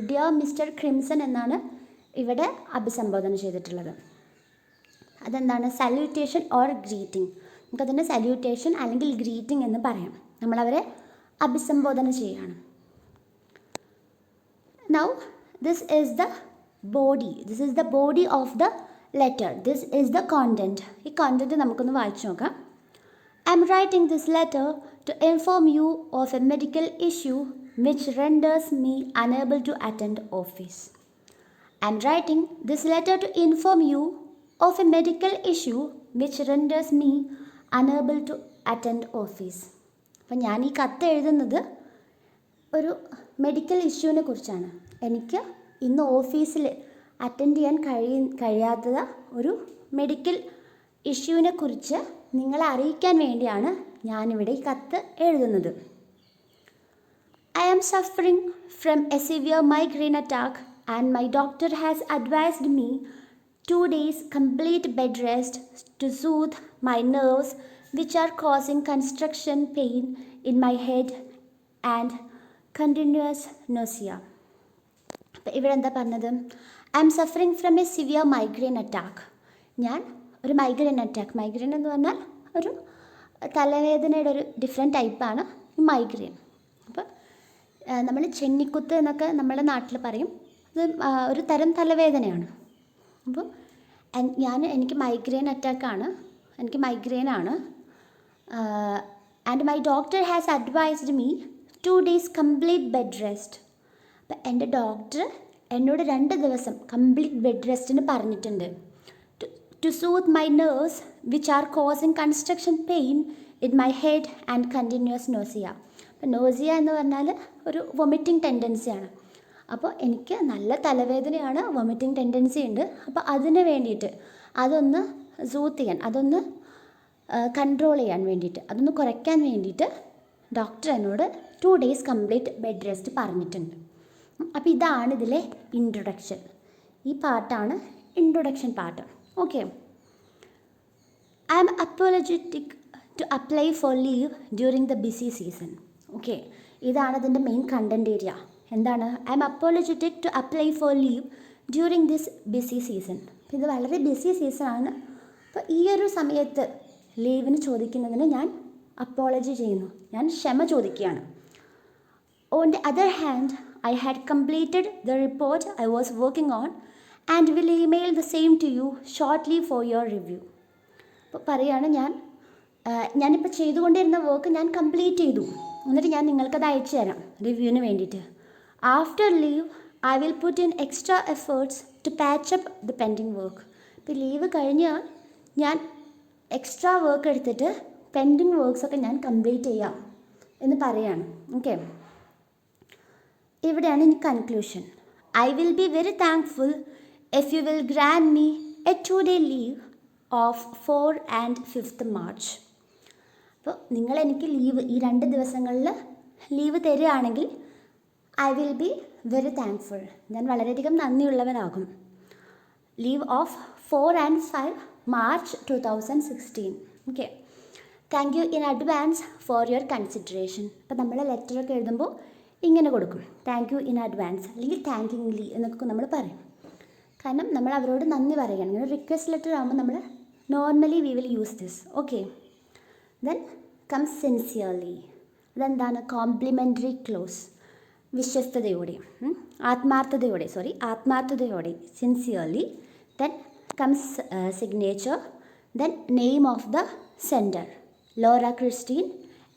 dear mister crimson എന്നാണ് ഇവിടെ അഭിസംബോധന ചെയ്തിട്ടുള്ളത്. അതെന്താണ്? Salutation or greeting. നമുക്കതിൻ്റെ സല്യൂട്ടേഷൻ അല്ലെങ്കിൽ ഗ്രീറ്റിംഗ് എന്ന് പറയാം. നമ്മളവരെ അഭിസംബോധന ചെയ്യുകയാണ്. Now this is the body, this is the body of the letter, this is the content. ഈ കോണ്ടൻറ്റ് നമുക്കൊന്ന് വായിച്ചു നോക്കാം. I am writing this letter to inform you of a medical issue which renders me unable to attend office. I am writing this letter to inform you of a medical issue which renders me unable to attend office. അപ്പം ഞാൻ ഈ കത്ത് എഴുതുന്നത് ഒരു medical ഇഷ്യൂവിനെ കുറിച്ചാണ്. എനിക്ക് ഇന്ന് ഓഫീസിൽ അറ്റൻഡ് ചെയ്യാൻ കഴിയാത്തത് ഒരു മെഡിക്കൽ ഇഷ്യൂവിനെ കുറിച്ച് നിങ്ങളെ അറിയിക്കാൻ വേണ്ടിയാണ് ഞാനിവിടെ ഈ കത്ത് എഴുതുന്നത്. I am suffering from a severe migraine attack and my doctor has advised me 2 days complete bed rest to soothe my nerves which are causing constriction pain in my head and continuous nausea. അപ്പോൾ ഇവിടെ എന്താ പറഞ്ഞത്? I am suffering from a severe migraine attack. ഞാൻ ഒരു migraine attack, migraine എന്ന് പറഞ്ഞാൽ ഒരു തലവേദനയുടെ ഒരു ഡിഫറെൻറ്റ് ടൈപ്പാണ് ഈ മൈഗ്രെയിൻ. അപ്പോൾ നമ്മൾ ചെന്നിക്കുത്ത് എന്നൊക്കെ നമ്മുടെ നാട്ടിൽ പറയും. അത് ഒരു തരം തലവേദനയാണ്. അപ്പോൾ എനിക്ക് മൈഗ്രെയിൻ അറ്റാക്കാണ്, എനിക്ക് മൈഗ്രെയിനാണ്. And my doctor has advised me 2 days complete bed rest. അപ്പം എൻ്റെ ഡോക്ടർ എന്നോട് 2 ദിവസം കംപ്ലീറ്റ് ബെഡ് റെസ്റ്റിന് പറഞ്ഞിട്ടുണ്ട്. To soothe my nerves which are causing constriction pain in my head and continuous nausea. അപ്പോൾ നോസിയ എന്ന് പറഞ്ഞാൽ ഒരു വൊമിറ്റിംഗ് ടെൻഡൻസിയാണ്. അപ്പോൾ എനിക്ക് നല്ല തലവേദനയാണ്, വൊമിറ്റിംഗ് ടെൻഡൻസി ഉണ്ട്. അപ്പോൾ അതിന് വേണ്ടിയിട്ട് അതൊന്ന് സൂത്ത് ചെയ്യാൻ, അതൊന്ന് കൺട്രോൾ ചെയ്യാൻ വേണ്ടിയിട്ട്, അതൊന്ന് കുറയ്ക്കാൻ വേണ്ടിയിട്ട് ഡോക്ടർ എന്നോട് 2 days കംപ്ലീറ്റ് ബെഡ് റെസ്റ്റ് പറഞ്ഞിട്ടുണ്ട്. അപ്പോൾ ഇതാണ് ഇതിലെ ഇൻട്രൊഡക്ഷൻ. ഈ പാർട്ടാണ് introduction part. Okay. I am apologetic to apply for leave during the busy season. Okay. ഇതാണ് അതിൻ്റെ മെയിൻ കണ്ടൻറ് ഏരിയ. എന്താണ്? I am apologetic to apply for leave during this busy season. ഇത് വളരെ ബിസി സീസണാണ്. അപ്പോൾ ഈ ഒരു സമയത്ത് ലീവിന് ചോദിക്കുന്നതിന് ഞാൻ അപ്പോളജി ചെയ്യുന്നു, ഞാൻ ക്ഷമ ചോദിക്കുകയാണ്. On the other hand, I had completed the report I was working on and will email the same to you shortly for your review. അപ്പോൾ പറയുകയാണ്, ഞാനിപ്പോൾ ചെയ്തുകൊണ്ടിരുന്ന വർക്ക് ഞാൻ കംപ്ലീറ്റ് ചെയ്തു, എന്നിട്ട് ഞാൻ നിങ്ങൾക്കത് അയച്ചു തരാം റിവ്യൂവിന് വേണ്ടിയിട്ട്. After leave I will put in extra efforts to patch up the pending work. ഇപ്പോൾ ലീവ് കഴിഞ്ഞാൽ ഞാൻ എക്സ്ട്രാ വർക്ക് എടുത്തിട്ട് പെൻഡിങ് വർക്ക്സൊക്കെ ഞാൻ കംപ്ലീറ്റ് ചെയ്യാം എന്ന് പറയുകയാണ്. ഓക്കെ, ഇവിടെയാണ് ഇനി conclusion. I will be very thankful if you will grant me a 2-day leave of 4 and 5th March. അപ്പോൾ നിങ്ങളെനിക്ക് ലീവ് ഈ 2 ദിവസങ്ങളിൽ ലീവ് തരികയാണെങ്കിൽ I will be very thankful, ഞാൻ വളരെയധികം നന്ദിയുള്ളവനാകും. Leave of 4 and 5 March 2016. Okay, thank you in advance for your consideration. അപ്പോൾ നമ്മൾ ലെറ്ററൊക്കെ എഴുതുമ്പോൾ ഇങ്ങനെ കൊടുക്കും, താങ്ക് യു ഇൻ അഡ്വാൻസ് അല്ലെങ്കിൽ താങ്കിങ്ലി എന്നൊക്കെ നമ്മൾ പറയും. കാരണം നമ്മൾ അവരോട് നന്ദി പറയുകയാണ്. ഇങ്ങനെ റിക്വസ്റ്റ് ലെറ്റർ ആകുമ്പോൾ നമ്മൾ normally we will use this. Okay, then come sincerely. അതെന്താണ്? കോംപ്ലിമെൻ്ററി ക്ലോസ്, വിശ്വസ്തയോടെ, ആത്മാർത്ഥതയോടെ sincerely. Then comes signature, then name of the sender, Laura Christine,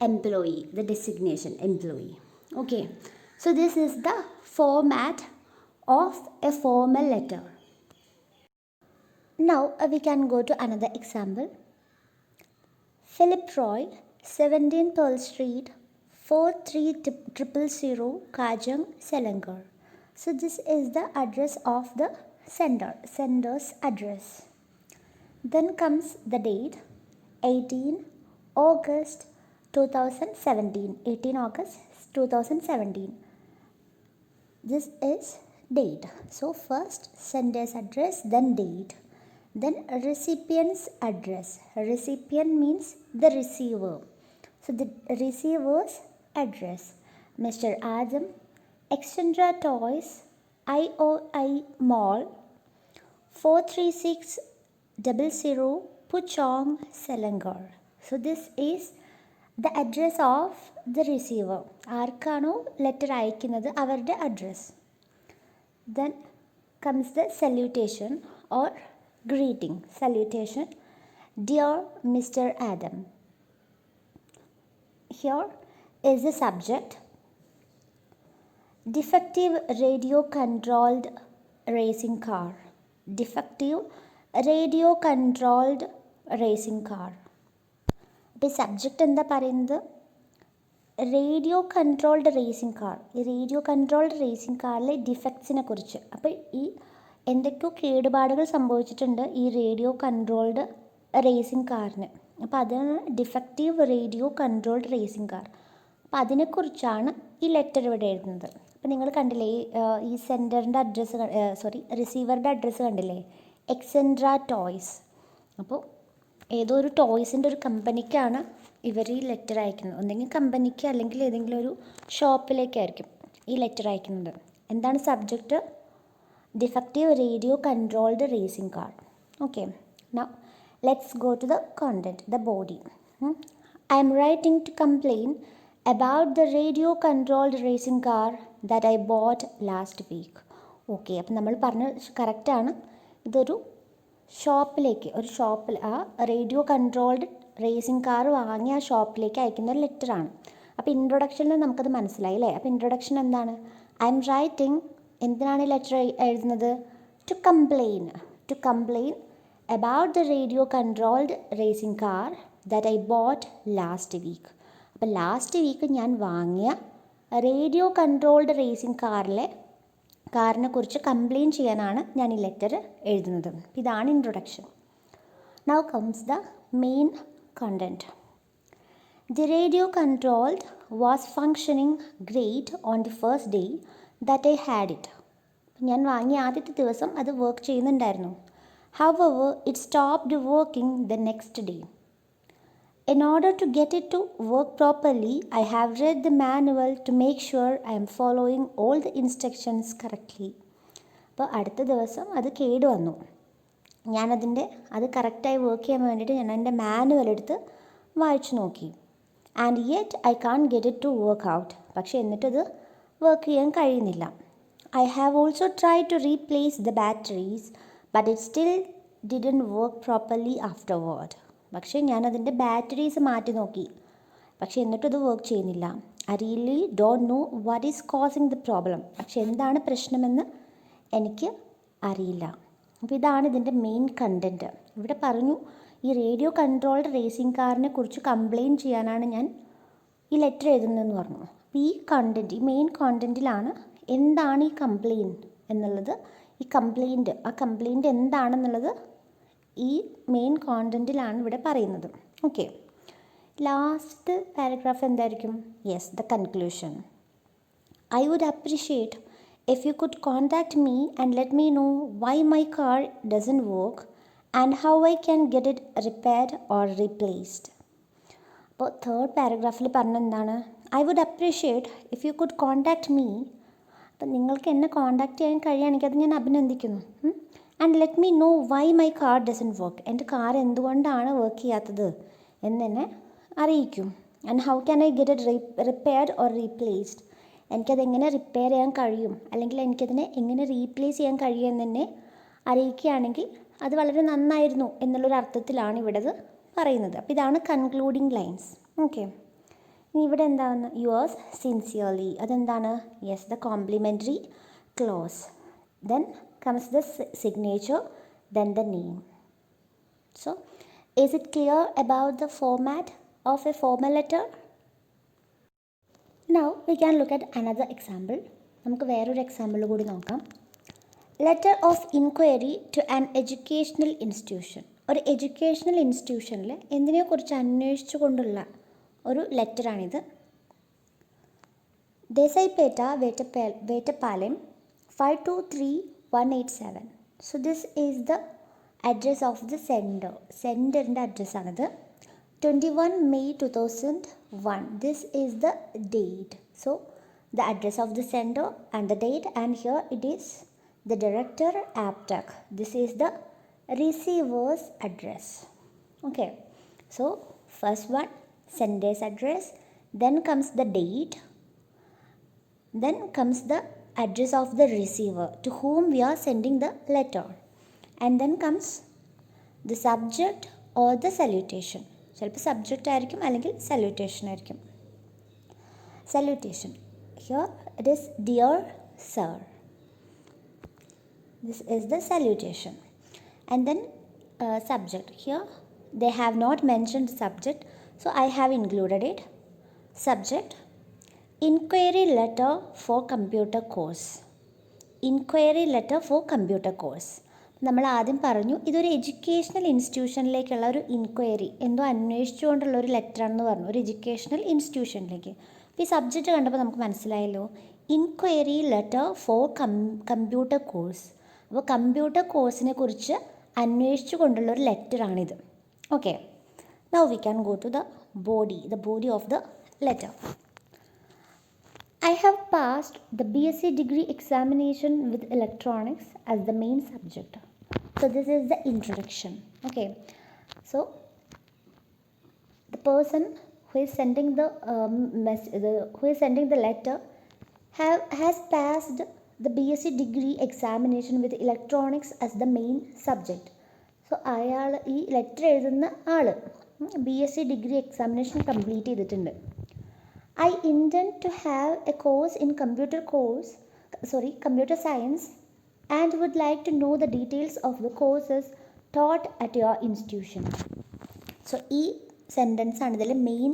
employee, the designation employee. Okay, so this is the format of a formal letter. Now we can go to another example. Philip Roy, 17 Pearl Street, 43000 Kajang, Selangor. So this is the address of the sender's address. Then comes the date, 18 August 2017. 18 August 2017. This is date. So first sender's address, then date. Then recipient's address. Recipient means the receiver. So the receiver's address. Mr. Adam, Extendra Toys, IOI Mall, 43600 Puchong, Selangor. So this is the address of the receiver. ആർക്കാണോ letter അയക്കുന്നത് അവരുടെ address. Then comes the salutation or greeting. Salutation. Dear Mr. Adam. Here is the subject. Defective radio controlled racing car. Defective radio controlled racing car. അപ്പോൾ subject എന്താ പറയുന്നത്? Radio controlled racing car. ഈ radio controlled racing കാറിലെ ഡിഫക്ട്സിനെ കുറിച്ച്. അപ്പോൾ ഈ എന്തൊക്കെയോ കേടുപാടുകൾ സംഭവിച്ചിട്ടുണ്ട് ഈ റേഡിയോ കൺട്രോൾഡ് റേസിംഗ് കാറിന്. അപ്പോൾ അതാണ് defective radio controlled racing car. അപ്പോൾ അതിനെക്കുറിച്ചാണ് ഈ ലെറ്റർ ഇവിടെ എഴുതുന്നത്. അപ്പോൾ നിങ്ങൾ കണ്ടില്ലേ ഈ സെൻറ്ററിൻ്റെ അഡ്രസ്സ്, റിസീവറുടെ അഡ്രസ്സ് കണ്ടില്ലേ? എക്സെൻട്ര ടോയ്സ്. അപ്പോൾ ഏതോ ഒരു ടോയ്സിൻ്റെ ഒരു കമ്പനിക്കാണ് ഇവർ ഈ ലെറ്റർ അയക്കുന്നത്. ഒന്നെങ്കിൽ കമ്പനിക്ക് അല്ലെങ്കിൽ ഏതെങ്കിലും ഒരു ഷോപ്പിലേക്കായിരിക്കും ഈ ലെറ്റർ അയക്കുന്നത്. എന്താണ് subject? Defective radio controlled racing car. Okay, now let's go to the content, the body. I'm writing to complain about the radio controlled racing car that I bought last week. Okay, അപ്പം നമ്മൾ പറഞ്ഞ കറക്റ്റാണ്. ഇതൊരു ഷോപ്പിൽ ആ radio controlled racing car വാങ്ങി ആ ഷോപ്പിലേക്ക് അയക്കുന്ന ഒരു ലെറ്ററാണ്. അപ്പോൾ ഇൻട്രൊഡക്ഷനിൽ നമുക്കത് മനസ്സിലായി അല്ലേ? അപ്പോൾ ഇൻട്രൊഡക്ഷൻ എന്താണ്? ഐ എം റൈറ്റിംഗ്, എന്തിനാണ് ഈ ലെറ്റർ എഴുതുന്നത്? To complain about the radio controlled racing car that I bought last week. അപ്പോൾ ലാസ്റ്റ് വീക്ക് ഞാൻ വാങ്ങിയ റേഡിയോ കൺട്രോൾഡ് റേസിംഗ് കാറിനെ കുറിച്ച് കംപ്ലെയിൻ ചെയ്യാനാണ് ഞാൻ ഈ ലെറ്റർ എഴുതുന്നത്. ഇതാണ് introduction. Now comes the main content. The radio controlled was functioning great on the first day that I had it. ഞാൻ വാങ്ങിയ ആദ്യത്തെ ദിവസം അത് വർക്ക് ചെയ്യുന്നുണ്ടായിരുന്നു. However it stopped working the next day. In order to get it to work properly, I have read the manual to make sure I am following all the instructions correctly. അപ്പോൾ അടുത്ത ദിവസം അത് കേട് വന്നു. അത് കറക്റ്റായി work ചെയ്യാൻ വേണ്ടിയിട്ട് ഞാൻ എൻ്റെ മാനുവൽ എടുത്ത് വായിച്ചു നോക്കി. And yet I can't get it to work out. പക്ഷേ എന്നിട്ടത് വർക്ക് ചെയ്യാൻ കഴിയുന്നില്ല. I have also try to replace the batteries but it still didn't work properly afterward. പക്ഷേ ഞാനതിൻ്റെ ബാറ്ററീസ് മാറ്റി നോക്കി, പക്ഷേ എന്നിട്ടത് വർക്ക് ചെയ്യുന്നില്ല. I really don't know what is causing the problem. പക്ഷേ എന്താണ് പ്രശ്നമെന്ന് എനിക്ക് അറിയില്ല. അപ്പോൾ ഇതാണ് ഇതിൻ്റെ മെയിൻ കണ്ടൻറ്റ്. ഇവിടെ പറഞ്ഞു ഈ റേഡിയോ കൺട്രോൾഡ് റേസിംഗ് കാറിനെ കുറിച്ച് കംപ്ലെയിൻറ്റ് ചെയ്യാനാണ് ഞാൻ ഈ ലെറ്റർ എഴുതുന്നതെന്ന് പറഞ്ഞു. അപ്പോൾ ഈ മെയിൻ കോണ്ടൻറ്റിലാണ് എന്താണ് ഈ കംപ്ലെയിൻറ്റ് എന്നുള്ളത്, ആ കംപ്ലെയിൻറ്റ് എന്താണെന്നുള്ളത് ഈ മെയിൻ കോണ്ടൻറ്റിലാണ് ഇവിടെ പറയുന്നത്. ഓക്കെ, ലാസ്റ്റ് പാരഗ്രാഫ് എന്തായിരിക്കും? Yes, the conclusion. I would appreciate if you could contact me and let me know why my car doesn't work and how I can get it repaired or replaced. അപ്പോൾ third പാരഗ്രാഫിൽ പറഞ്ഞ എന്താണ്? I would appreciate if you could contact me. അപ്പം നിങ്ങൾക്ക് എന്നെ contact ചെയ്യാൻ കഴിയുകയാണെങ്കിൽ അത് ഞാൻ അഭിനന്ദിക്കുന്നു. And let me know why my car doesn't work. എൻ്റെ കാർ എന്തുകൊണ്ടാണ് വർക്ക് ചെയ്യാത്തത് എന്നെ അറിയിക്കും. And how can I get it repaired or replaced. എനിക്കതെങ്ങനെ റിപ്പയർ ചെയ്യാൻ കഴിയും അല്ലെങ്കിൽ എനിക്കതിനെ എങ്ങനെ റീപ്ലേസ് ചെയ്യാൻ കഴിയും എന്നെ അറിയിക്കുകയാണെങ്കിൽ അത് വളരെ നന്നായിരുന്നു എന്നുള്ളൊരു അർത്ഥത്തിലാണ് ഇവിടെ അത് പറയുന്നത്. അപ്പോൾ ഇതാണ് കൺക്ലൂഡിങ് ലൈൻസ്. ഓക്കെ, ഇനി ഇവിടെ എന്താണ്? Yours sincerely. അതെന്താണ്? Yes, the complimentary close. Then comes the signature, then the name. So, is it clear about the format of a formal letter? Now, we can look at another example. നമുക്ക് വേറൊരു example കൂടി നോക്കാം. Letter of inquiry to an educational institution. ഒരു educational ഇൻസ്റ്റിറ്റ്യൂഷനിൽ എന്തിനെക്കുറിച്ച് അന്വേഷിച്ചു കൊണ്ടുള്ള ഒരു ലെറ്ററാണിത്. ദേശായിപേട്ട വേട്ടപ്പാലം 523187. So this is the address of the sender. സെൻഡറിൻ്റെ അഡ്രസ്സാണിത്. 21 May 2001. This is the date. So the address of the sender and the date, and here it is the director aptech. This is the receiver's address. Okay, so first one, sender's address, then comes the date, then comes the address of the receiver to whom we are sending the letter, and then comes the subject or the salutation. ചിലപ്പോൾ subject ആയിരിക്കും അല്ലെങ്കിൽ salutation ആയിരിക്കും. Salutation, here it is dear sir. This is the salutation. And then subject, here they have not mentioned subject, so I have included it. Subject, inquiry letter for computer course. Inquiry letter for computer course. നമ്മൾ ആദ്യം പറഞ്ഞു ഇതൊരു educational ഇൻസ്റ്റിറ്റ്യൂഷനിലേക്കുള്ള ഒരു inquiry, എന്തോ അന്വേഷിച്ചുകൊണ്ടുള്ള ഒരു ലെറ്ററാണെന്ന് പറഞ്ഞു, ഒരു educational ഇൻസ്റ്റിറ്റ്യൂഷനിലേക്ക്. അപ്പോൾ ഈ സബ്ജക്റ്റ് കണ്ടപ്പോൾ നമുക്ക് മനസ്സിലായല്ലോ, inquiry letter for computer course. അപ്പോൾ കമ്പ്യൂട്ടർ കോഴ്സിനെ കുറിച്ച് അന്വേഷിച്ചു കൊണ്ടുള്ള ഒരു ലെറ്ററാണിത്. Okay, now we can go to the body of the letter. I have passed the BSc degree examination with electronics as the main subject. So this is the introduction. Okay, so the person who is sending the letter has passed the BSc degree examination with electronics as the main subject. So അയാൾ ഈ letter എഴുതുന്ന ആൾ BSc degree examination complete ചെയ്തിട്ടുണ്ട്. I intend to have a course in computer science and would like to know the details of the courses taught at your institution. So ഈ sentence ആണ് ഇതിൽ main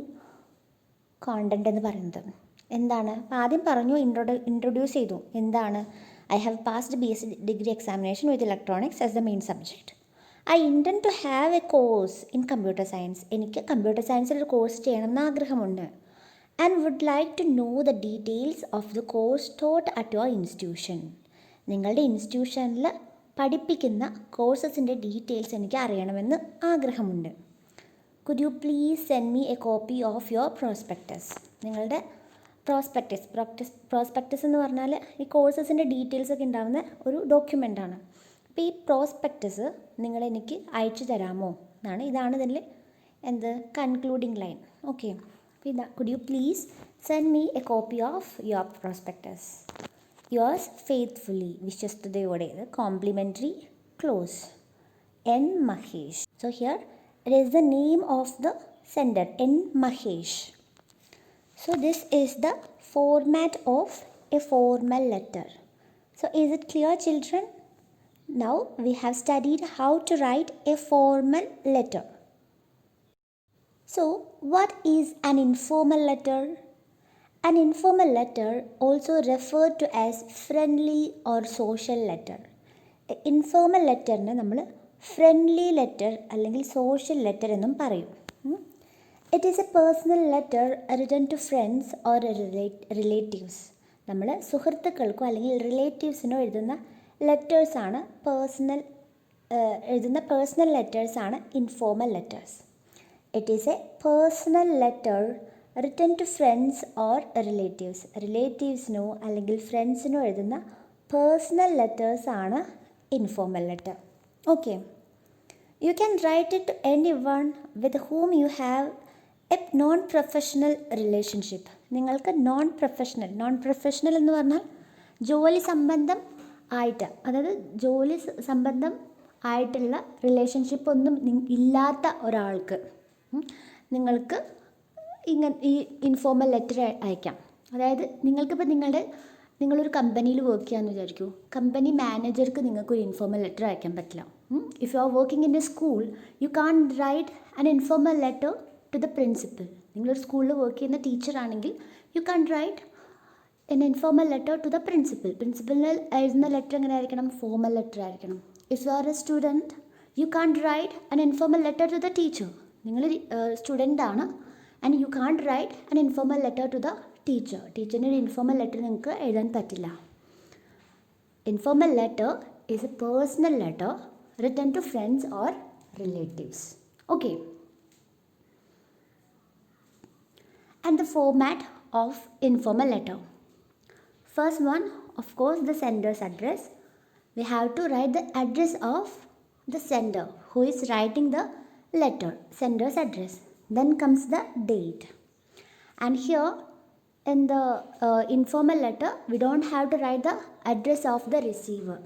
content എന്ന് പറയുന്നത്. എന്താണ് ആദ്യം പറഞ്ഞു, introduce ചെയ്തു. എന്താണ്? I have passed BSc degree examination with electronics as the main subject. I intend to have a course in computer science. എനിക്ക് കമ്പ്യൂട്ടർ സയൻസിൽ ഒരു കോഴ്സ് ചെയ്യണമെന്ന് ആഗ്രഹമുണ്ട്. And would like to know the details of the course taught at your institution. നിങ്ങളുടെ ഇൻസ്റ്റിറ്റ്യൂഷനിൽ പഠിപ്പിക്കുന്ന കോഴ്സസിൻ്റെ details എനിക്ക് അറിയണമെന്ന് ആഗ്രഹമുണ്ട്. Could you please send me a copy of your prospectus? നിങ്ങളുടെ പ്രോസ്പെക്ടസ് എന്ന് പറഞ്ഞാൽ ഈ കോഴ്സസിൻ്റെ ഡീറ്റെയിൽസ് ഒക്കെ ഉണ്ടാകുന്ന ഒരു ഡോക്യുമെൻ്റാണ്. അപ്പോൾ ഈ പ്രോസ്പെക്ടസ് നിങ്ങളെനിക്ക് അയച്ചു തരാമോ എന്നാണ്. ഇതാണ് ഇതിൽ concluding line. Okay, could you please send me a copy of your prospectus? Yours faithfully, വിശ്വസ്തയോടെ, complimentary close, N. Mahesh. So here it is the name of the sender, N. Mahesh. So this is the format of a formal letter. So is it clear, children? Now we have studied how to write a formal letter. So, what is an informal letter? An informal letter, also referred to as friendly or social letter. Informal letterനെ നമ്മൾ friendly letter അല്ലെങ്കിൽ social letter എന്നും പറയും. It is a personal letter written to friends or relatives. നമ്മൾ സുഹൃത്തുക്കൾക്കോ അല്ലെങ്കിൽ റിലേറ്റീവ്സിനോ എഴുതുന്ന ലെറ്റേഴ്സാണ് പേഴ്സണൽ ലെറ്റേഴ്സാണ് informal letters. It is a personal letter written to friends or relatives. റിലേറ്റീവ്സിനോ അല്ലെങ്കിൽ ഫ്രണ്ട്സിനോ എഴുതുന്ന പേഴ്സണൽ ലെറ്റേഴ്സ് ആണ് informal letter. Okay, you can write it to anyone with whom you have a non professional relationship. നിങ്ങൾക്ക് non professional എന്ന് പറഞ്ഞാൽ ജോലി സംബന്ധം ആയിട്ട്, അതായത് ജോലി സംബന്ധം ആയിട്ടുള്ള റിലേഷൻഷിപ്പ് ഒന്നും ഇല്ലാത്ത ഒരാൾക്ക് നിങ്ങൾക്ക് ഈ ഇൻഫോർമൽ ലെറ്റർ അയക്കാം. അതായത് നിങ്ങൾക്കിപ്പോൾ നിങ്ങളൊരു കമ്പനിയിൽ വർക്ക് ചെയ്യാമെന്ന് വിചാരിക്കൂ. കമ്പനി മാനേജർക്ക് നിങ്ങൾക്കൊരു ഇൻഫോർമൽ ലെറ്റർ അയക്കാൻ പറ്റില്ല. If you are working in a school you can't write an informal letter to the principal. നിങ്ങളൊരു സ്കൂളിൽ വർക്ക് ചെയ്യുന്ന ടീച്ചറാണെങ്കിൽ you can't write an informal letter to the principal. പ്രിൻസിപ്പലിന് എഴുതുന്ന ലെറ്റർ എങ്ങനെ ആയിരിക്കണം? ഫോർമൽ ലെറ്റർ ആയിരിക്കണം. If you are a student You can't write an informal letter to the teacher. നിങ്ങൾ സ്റ്റുഡൻ്റ് ആണ് and you can't write an informal letter to the teacher. ടീച്ചറിന് ഒരു ഇൻഫോർമൽ ലെറ്റർ നിങ്ങൾക്ക് എഴുതാൻ പറ്റില്ല. Informal letter is a personal letter written to friends or relatives. Okay. And the format of informal letter. First one, of course, the sender's address. We have to write the address of the sender who is writing the letter, sender's address. Then comes the date. And here in the informal letter, we don't have to write the address of the receiver.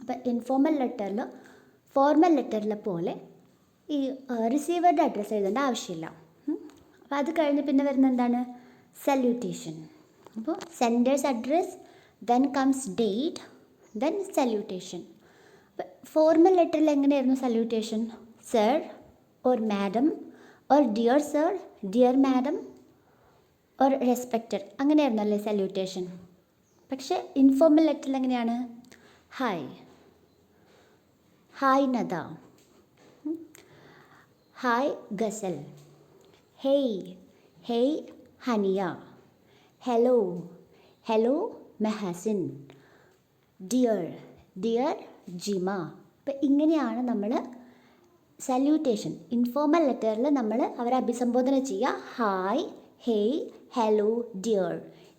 But informal letter, formal letter പോലെ ഈ റിസീവറുടെ address എഴുതേണ്ട ആവശ്യമില്ല. അപ്പോൾ അത് കഴിഞ്ഞ് പിന്നെ വരുന്ന എന്താണ്? സല്യൂട്ടേഷൻ. അപ്പോൾ sender's address, then comes date, then salutation. Formal ലെറ്ററിൽ എങ്ങനെയായിരുന്നു salutation? Sir or madam or dear sir, dear madam or respected, അങ്ങനെയായിരുന്നു അല്ലേ സല്യൂട്ടേഷൻ. പക്ഷേ ഇൻഫോർമൽ ലെറ്ററിൽ എങ്ങനെയാണ്? Hi, hi Nada, hi Ghazal, hey, hey Haniya, hello, hello Mehsin, dear, dear Jima. അപ്പം ഇങ്ങനെയാണ് നമ്മൾ സല്യൂട്ടേഷൻ ഇൻഫോർമൽ ലെറ്ററിൽ നമ്മൾ അവരെ അഭിസംബോധന ചെയ്യുക. ഹായ്, ഹേയ്, ഹലോ, ഡിയർ,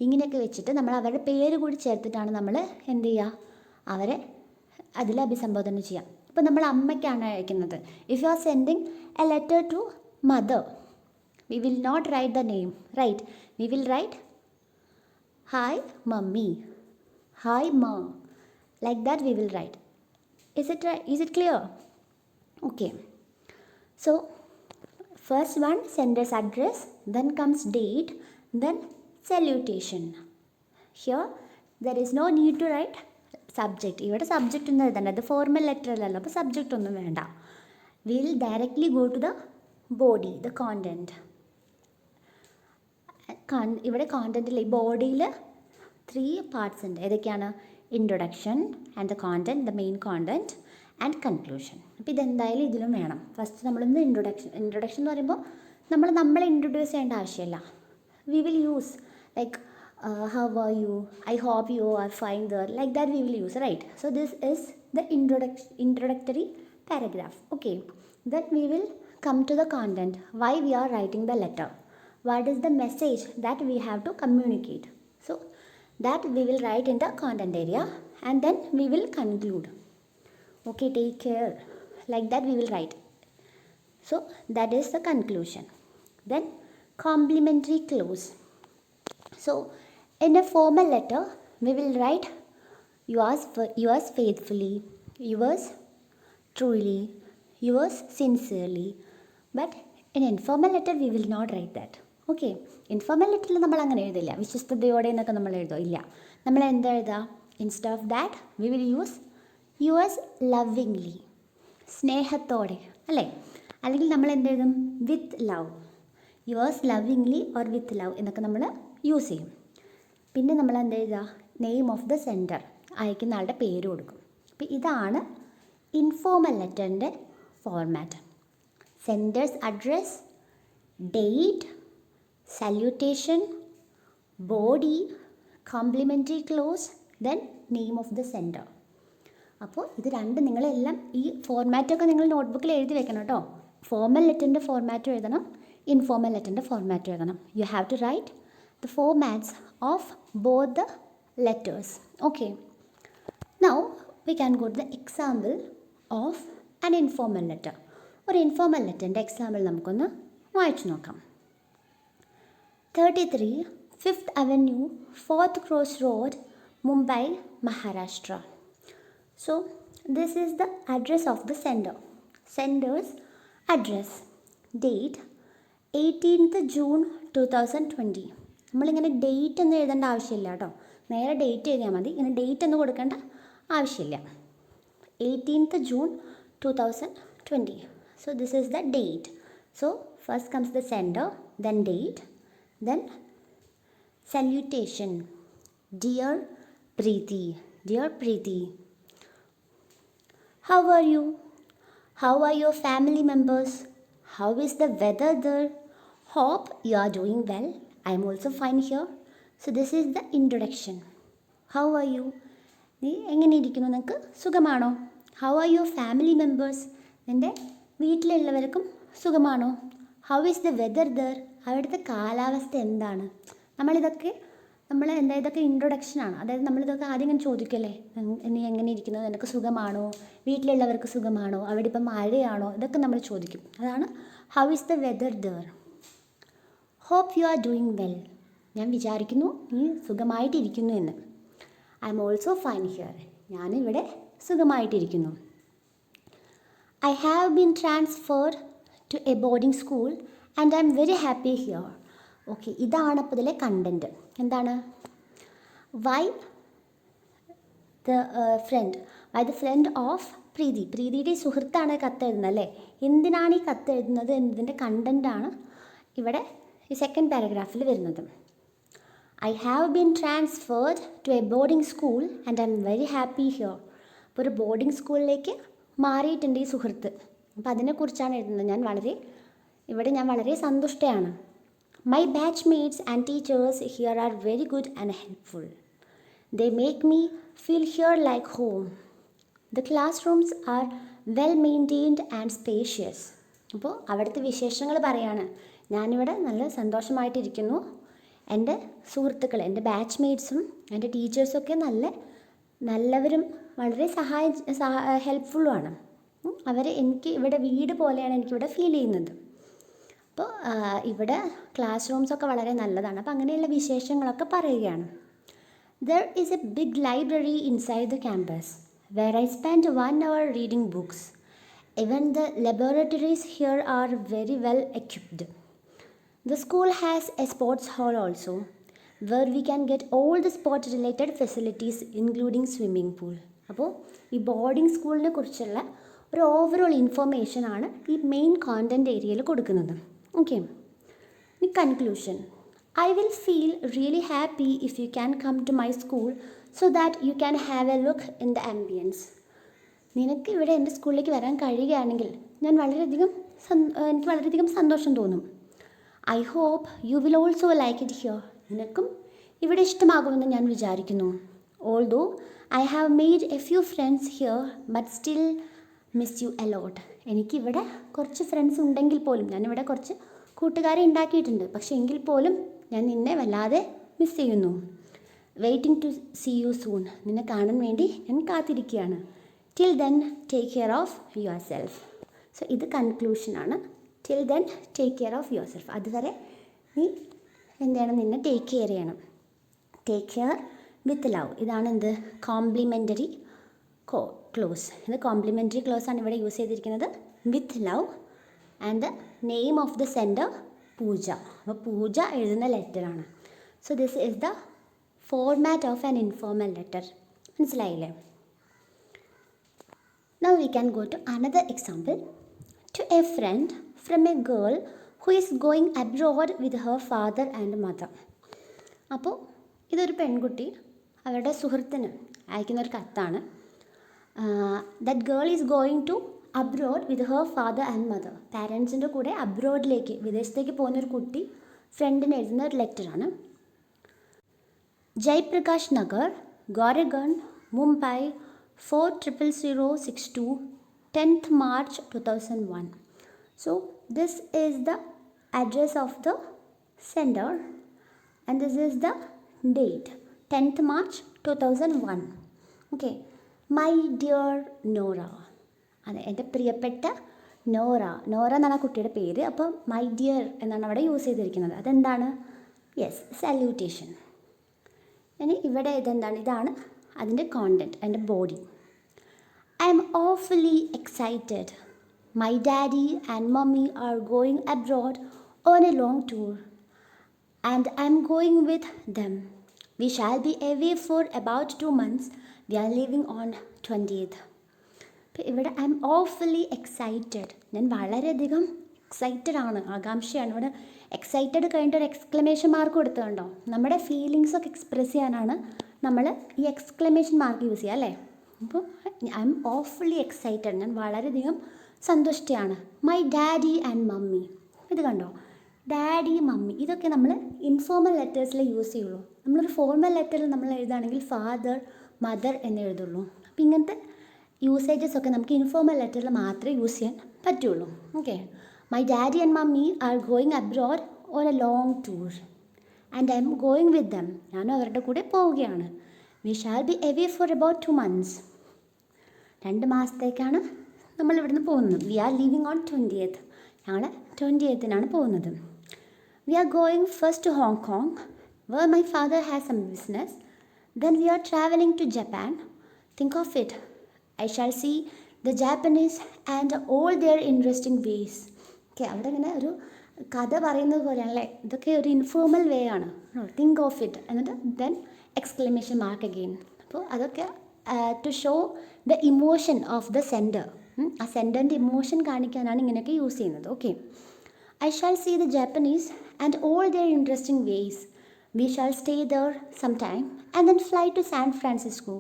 ഇങ്ങനെയൊക്കെ വെച്ചിട്ട് നമ്മൾ അവരുടെ പേര് കൂടി ചേർത്തിട്ടാണ് നമ്മൾ എന്ത് ചെയ്യുക? അവരെ അതിൽ അഭിസംബോധന ചെയ്യുക. ഇപ്പോൾ നമ്മൾ അമ്മയ്ക്കാണ് അയക്കുന്നത്. If you are sending a letter to mother, we will not write the name, right? We will write hi mummy, hi ma, like that we will write. Is it right? Is it clear? Okay. So first one, sender's address, then comes date, then salutation. Here there is no need to write subject. ഇവിടെ subject ഒന്നും എഴുതണ്ട, അത് formal letter അല്ലല്ലോ, അപ്പോൾ subject ഒന്നും വേണ്ട. We will directly go to the body, the content. ഇവിടെ കോണ്ടൻറ്റിൽ ഈ ബോഡിയിൽ 3 പാർട്സ് ഉണ്ട്. ഏതൊക്കെയാണ്? Introduction and the content, the main content and conclusion. അപ്പോൾ ഇതെന്തായാലും ഇതിലും വേണം. ഫസ്റ്റ് നമ്മളിന്ന് ഇൻട്രൊഡക്ഷൻ എന്ന് പറയുമ്പോൾ നമ്മളെ ഇൻട്രൊഡ്യൂസ് ചെയ്യേണ്ട ആവശ്യമില്ല. We will use like how are you, I hope you are fine there, like that we will use, right? So this is the introductory paragraph. Okay, then we will come to the content, why we are writing the letter, what is the message that we have to communicate. So that we will write in the content area, and then we will conclude. Okay, take care, like that we will write. So that is the conclusion. Then complimentary clause. So in a formal letter we will write yours faithfully, yours truly, yours sincerely. But in informal letter we will not write that. Okay, informal ലെറ്ററിൽ നമ്മൾ അങ്ങനെ എഴുതില്ല, വിശ്വസ്തയോടെ എന്നൊക്കെ നമ്മൾ എഴുതോ ഇല്ല. നമ്മൾ എന്താ എഴുതുക? Instead of that we will use yours lovingly, സ്നേഹത്തോടെ, അല്ലേ? അല്ലെങ്കിൽ നമ്മൾ എന്തെഴുതും? With love, yours lovingly or with love എന്നൊക്കെ നമ്മൾ യൂസ് ചെയ്യും. പിന്നെ നമ്മൾ എന്താ എഴുതുക? നെയിം ഓഫ് ദ സെൻഡർ, അയക്കുന്ന ആളുടെ പേര് കൊടുക്കും. അപ്പോൾ ഇതാണ് ഇൻഫോർമൽ ലെറ്ററിൻ്റെ format. Sender's address, date, salutation, body, complimentary close, then name of the sender. അപ്പോൾ ഇത് രണ്ടും നിങ്ങളെല്ലാം ഈ ഫോർമാറ്റൊക്കെ നിങ്ങൾ നോട്ട്ബുക്കിൽ എഴുതി വെക്കണം കേട്ടോ. ഫോർമൽ ലെറ്ററിൻ്റെ ഫോർമാറ്റ് എഴുതണം, ഇൻഫോർമൽ ലെറ്ററിൻ്റെ ഫോർമാറ്റ് എഴുതണം. You have to write the formats of both the letters. Okay, now we can go to the example of an informal letter. ഒരു ഇൻഫോർമൽ ലെറ്ററിൻ്റെ എക്സാമ്പിൾ നമുക്കൊന്ന് വായിച്ചു നോക്കാം. 33 5th Avenue 4th Cross Road, Mumbai, Maharashtra. So this is the address of the sender. Sender's address. Date 18th June 2020. നമ്മളിങ്ങനെ date എന്ന് എഴുതേണ്ട ആവശ്യമില്ല കേട്ടോ, നേരെ ഡേറ്റ് എഴുതിയാൽ മതി. ഇങ്ങനെ ഡേറ്റ് എന്ന് കൊടുക്കേണ്ട ആവശ്യമില്ല. 18th June 2020. So this is the date. So first comes the sender, then date, then salutation. Dear Preeti, dear Preeti, how are you? How are your family members? How is the weather there? Hope you are doing well. I am also fine here. So this is the introduction. How are you? നീ എങ്ങനെ ഇരിക്കുന്നു? നിനക്ക് സുഖമാണോ? How are your family members? നിൻ്റെ വീട്ടിലുള്ളവർക്കും സുഖമാണോ? How is the weather there? അവിടുത്തെ കാലാവസ്ഥ എന്താണ്? ഇതൊക്കെ ഇൻട്രൊഡക്ഷനാണ്. അതായത് നമ്മളിതൊക്കെ ആദ്യം ഇങ്ങനെ ചോദിക്കല്ലേ, നീ എങ്ങനെ ഇരിക്കുന്നു, നിനക്ക് സുഖമാണോ, വീട്ടിലുള്ളവർക്ക് സുഖമാണോ, അവിടെ ഇപ്പം മഴയാണോ, ഇതൊക്കെ നമ്മൾ ചോദിക്കും. അതാണ് how is the weather there. Hope you are doing well. ഞാൻ വിചാരിക്കുന്നു നീ സുഖമായിട്ടിരിക്കുന്നു എന്ന്. I'm also fine here. ഞാനിവിടെ സുഖമായിട്ടിരിക്കുന്നു. I have been transferred to a boarding school and I'm very happy here. Okay, ഇതാണ് അപ്പോൾ ഇതിലെ കണ്ടൻറ്റ്. എന്താണ്? Why the friend of Preethi. പ്രീതിയുടെ സുഹൃത്താണ് കത്തെഴുതുന്നത് അല്ലേ? എന്തിനാണ് ഈ കത്തെഴുതുന്നത് എന്നതിൻ്റെ കണ്ടൻറ്റാണ് ഇവിടെ ഈ സെക്കൻഡ് പാരഗ്രാഫിൽ വരുന്നത്. I have been transferred to a boarding school and I'm very happy here. അപ്പോൾ ഒരു ബോർഡിംഗ് സ്കൂളിലേക്ക് മാറിയിട്ടുണ്ട് ഈ സുഹൃത്ത്. അപ്പോൾ അതിനെക്കുറിച്ചാണ് എഴുതുന്നത്. ഞാൻ വളരെ സന്തുഷ്ടയാണ്. My batchmates and teachers here are very good and helpful. They make me feel here like home. The classrooms are well maintained and spacious. അപ്പോൾ അവിടുത്തെ വിശേഷങ്ങൾ പറയാണ്. ഞാനിവിടെ നല്ല സന്തോഷമായിട്ടിരിക്കുന്നു. എൻ്റെ സുഹൃത്തുക്കൾ, എൻ്റെ ബാച്ച്മേറ്റ്സും എൻ്റെ ടീച്ചേഴ്സൊക്കെ നല്ലവരും വളരെ ഹെൽപ്ഫുള്ളുമാണ്. എനിക്ക് ഇവിടെ വീട് പോലെയാണ് എനിക്കിവിടെ ഫീൽ ചെയ്യുന്നത്. അപ്പോൾ ഇവിടെ ക്ലാസ് റൂംസൊക്കെ വളരെ നല്ലതാണ്. അപ്പോൾ അങ്ങനെയുള്ള വിശേഷങ്ങളൊക്കെ പറയുകയാണ്. There is a big library inside the campus where I spend 1 hour reading books. Even the laboratories here are very well equipped. The school has a sports hall also, where we can get all the sport related facilities including swimming pool. അപ്പോൾ ഈ boarding സ്കൂളിനെ കുറിച്ചുള്ള ഒരു overall ഇൻഫർമേഷനാണ് ഈ main content ഏരിയയിൽ കൊടുക്കുന്നത്. Okay, ഇനി conclusion. I will feel really happy if you can come to my school so that you can have a look in the ambiance. നിനക്ക് ഇവിടെ എൻ്റെ സ്കൂളിലേക്ക് വരാൻ കഴിയുകയാണെങ്കിൽ എനിക്ക് വളരെയധികം സന്തോഷം തോന്നും. I hope you will also like it here. നിനക്കും ഇവിടെ ഇഷ്ടമാകുമെന്ന് ഞാൻ വിചാരിക്കുന്നു. Although I have made a few friends here but still miss you a lot. എനിക്കിവിടെ കുറച്ച് ഫ്രണ്ട്സ് ഉണ്ടെങ്കിൽ പോലും, ഞാനിവിടെ കുറച്ച് കൂട്ടുകാരെ ഉണ്ടാക്കിയിട്ടുണ്ട്, പക്ഷേ എങ്കിൽ പോലും ഞാൻ നിന്നെ വല്ലാതെ മിസ് ചെയ്യുന്നു. Waiting to see you soon. നിന്നെ കാണാൻ വേണ്ടി ഞാൻ കാത്തിരിക്കുകയാണ്. Till then take care of yourself. സോ ഇത് കൺക്ലൂഷനാണ്. Till then take care of yourself. അതുവരെ നീ നിന്നെ ടേക്ക് കെയർ ചെയ്യണം. Take care with love. ഇതാണ് എന്ത്? Complimentary close. ഇത് കോംപ്ലിമെൻ്ററി ക്ലോസ് ആണ് ഇവിടെ യൂസ് ചെയ്തിരിക്കുന്നത്. With love and the name of the sender Pooja. അപ്പോൾ പൂജ എഴുതുന്ന ലെറ്ററാണ്. So this is the format of an informal letter. മനസ്സിലായില്ലേ? Now we can go to another example. To a friend from a girl who is going abroad with her father and mother. അപ്പോൾ ഇതൊരു പെൺകുട്ടി അവരുടെ സുഹൃത്തിന് അയക്കുന്നൊരു കത്താണ്. That girl is going to abroad with her father and mother. പാരൻസിൻ്റെ കൂടെ അബ്രോഡിലേക്ക്, വിദേശത്തേക്ക് പോകുന്നൊരു കുട്ടി ഫ്രണ്ടിന് എഴുതുന്ന ഒരു ലെറ്ററാണ്. Jayaprakash Nagar, ഗോരഗൺ, Mumbai 40062, 10th March 2001. So this is the address of the sender and this is the date, 10th March 2001. Okay, my dear Nora. അതെ, എൻ്റെ പ്രിയപ്പെട്ട നോറ എന്നാണ് ആ കുട്ടിയുടെ പേര്. അപ്പോൾ മൈ ഡിയർ എന്നാണ് അവിടെ യൂസ് ചെയ്തിരിക്കുന്നത്. അതെന്താണ്? Yes, salutation. ഇനി ഇവിടെ ഇതാണ് അതിൻ്റെ കോണ്ടൻറ്റ്, അതിൻ്റെ body. I'm awfully excited. My daddy and mummy are going abroad on a long tour and I'm going with them. We shall be away for about 2 months. We are living on 20th. അപ്പോൾ ഇവിടെ I M awfully excited. ഞാൻ വളരെയധികം excited ആണ്, ആകാംക്ഷയാണ്. ഇവിടെ excited കഴിഞ്ഞിട്ട് ഒരു exclamation mark കൊടുത്തുകൊണ്ടോ നമ്മുടെ ഫീലിങ്സൊക്കെ express ചെയ്യാനാണ് നമ്മൾ ഈ എക്സ്ക്ലമേഷൻ മാർക്ക് യൂസ് ചെയ്യുക അല്ലേ. അപ്പോൾ ഐ എം ഓഫ്ലി എക്സൈറ്റഡ്. ഞാൻ വളരെയധികം സന്തുഷ്ടിയാണ്. My daddy and mummy. ഇത് കണ്ടോ, ഡാഡി മമ്മി ഇതൊക്കെ നമ്മൾ ഇൻഫോർമൽ ലെറ്റേഴ്സിൽ യൂസ് ചെയ്യുള്ളൂ. നമ്മളൊരു ഫോർമൽ ലെറ്ററിൽ നമ്മൾ എഴുതുകയാണെങ്കിൽ ഫാദർ മദർ എന്ന് എഴുതുള്ളൂ. അപ്പോൾ ഇങ്ങനത്തെ യൂസേജസ് ഒക്കെ നമുക്ക് ഇൻഫോർമൽ ലെറ്ററിൽ മാത്രമേ യൂസ് ചെയ്യാൻ പറ്റുള്ളൂ. Okay. My daddy and mummy are going abroad on a long tour and I'm going with them. ഞാനും അവരുടെ കൂടെ പോവുകയാണ്. We shall be away for about 2 months. 2 മാസത്തേക്കാണ് നമ്മൾ ഇവിടുന്ന് പോകുന്നത്. We are leaving on 20th. ഞങ്ങൾ 20th പോകുന്നത്. We are going first to Hong Kong where my father has some business. Then we are travelling to Japan. Think of it. I shall see the Japanese and all their interesting ways. Okay, അവിടെ ഇങ്ങനെ ഒരു കഥ പറയുന്നത് പോലെയാണല്ലേ. ഇതൊക്കെ ഒരു informal way ആണ്. Think of it എന്നിട്ട് then exclamation mark again. അപ്പോൾ അതൊക്കെ to show the emotion of the sender. ആ സെൻഡറിൻ്റെ ഇമോഷൻ കാണിക്കാനാണ് ഇങ്ങനെയൊക്കെ യൂസ് ചെയ്യുന്നത്. Okay. I shall see the Japanese and all their interesting ways. We shall stay there some time and then fly to San Francisco.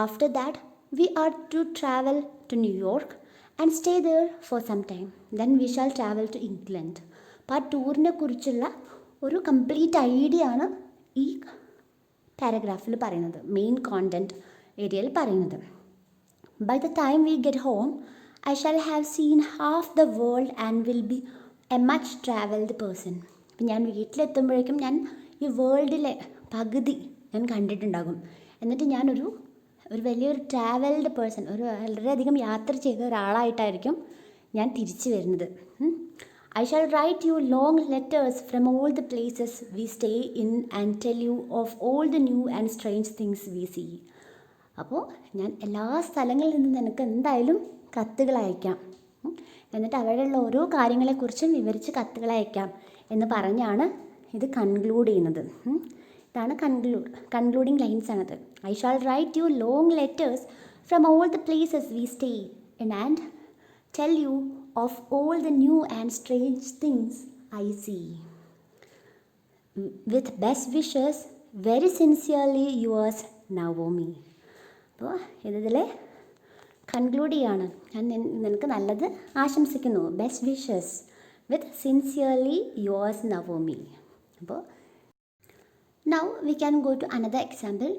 After that we are to travel to New York and stay there for some time. Then we shall travel to England. അപ്പോൾ ആ ടൂറിനെ കുറിച്ചുള്ള ഒരു complete idea ആണ് ഈ പാരഗ്രാഫിൽ പറയുന്നത്, main content ഏരിയയിൽ പറയുന്നത്. By the time we get home I shall have seen half the world and will be a much travelled person. അപ്പം ഞാൻ വീട്ടിലെത്തുമ്പോഴേക്കും ഞാൻ ഈ വേൾഡിലെ പകുതി ഞാൻ കണ്ടിട്ടുണ്ടാകും. എന്നിട്ട് ഞാനൊരു വലിയൊരു ട്രാവൽഡ് പേഴ്സൺ, വളരെയധികം യാത്ര ചെയ്ത ഒരാളായിട്ടായിരിക്കും ഞാൻ തിരിച്ചു വരുന്നത്. I shall write you long letters from all the places we stay in and tell you of all the new and strange things we see. അപ്പോൾ ഞാൻ എല്ലാ സ്ഥലങ്ങളിൽ നിന്നും നിനക്ക് എന്തായാലും കത്തുകൾ അയക്കാം. എന്നിട്ട് അവിടെയുള്ള ഓരോ കാര്യങ്ങളെക്കുറിച്ചും വിവരിച്ച് കത്തുകൾ അയക്കാം എന്ന് പറഞ്ഞാണ് ഇത് കൺക്ലൂഡ് ചെയ്യുന്നത്. ഇതാണ് കൺക്ലൂഡിങ് ലൈൻസ് ആണത്. I shall write you long letters from all the places we stay in and tell you of all the new and strange things I see. With best wishes, very sincerely yours, Naomi. അപ്പോൾ ഇതിൽ conclude ചെയ്യാണ്. ഞാൻ നിനക്ക് നല്ലത് ആശംസിക്കുന്നു. Best wishes with sincerely yours Naomi. അപ്പോൾ now we can go to another example.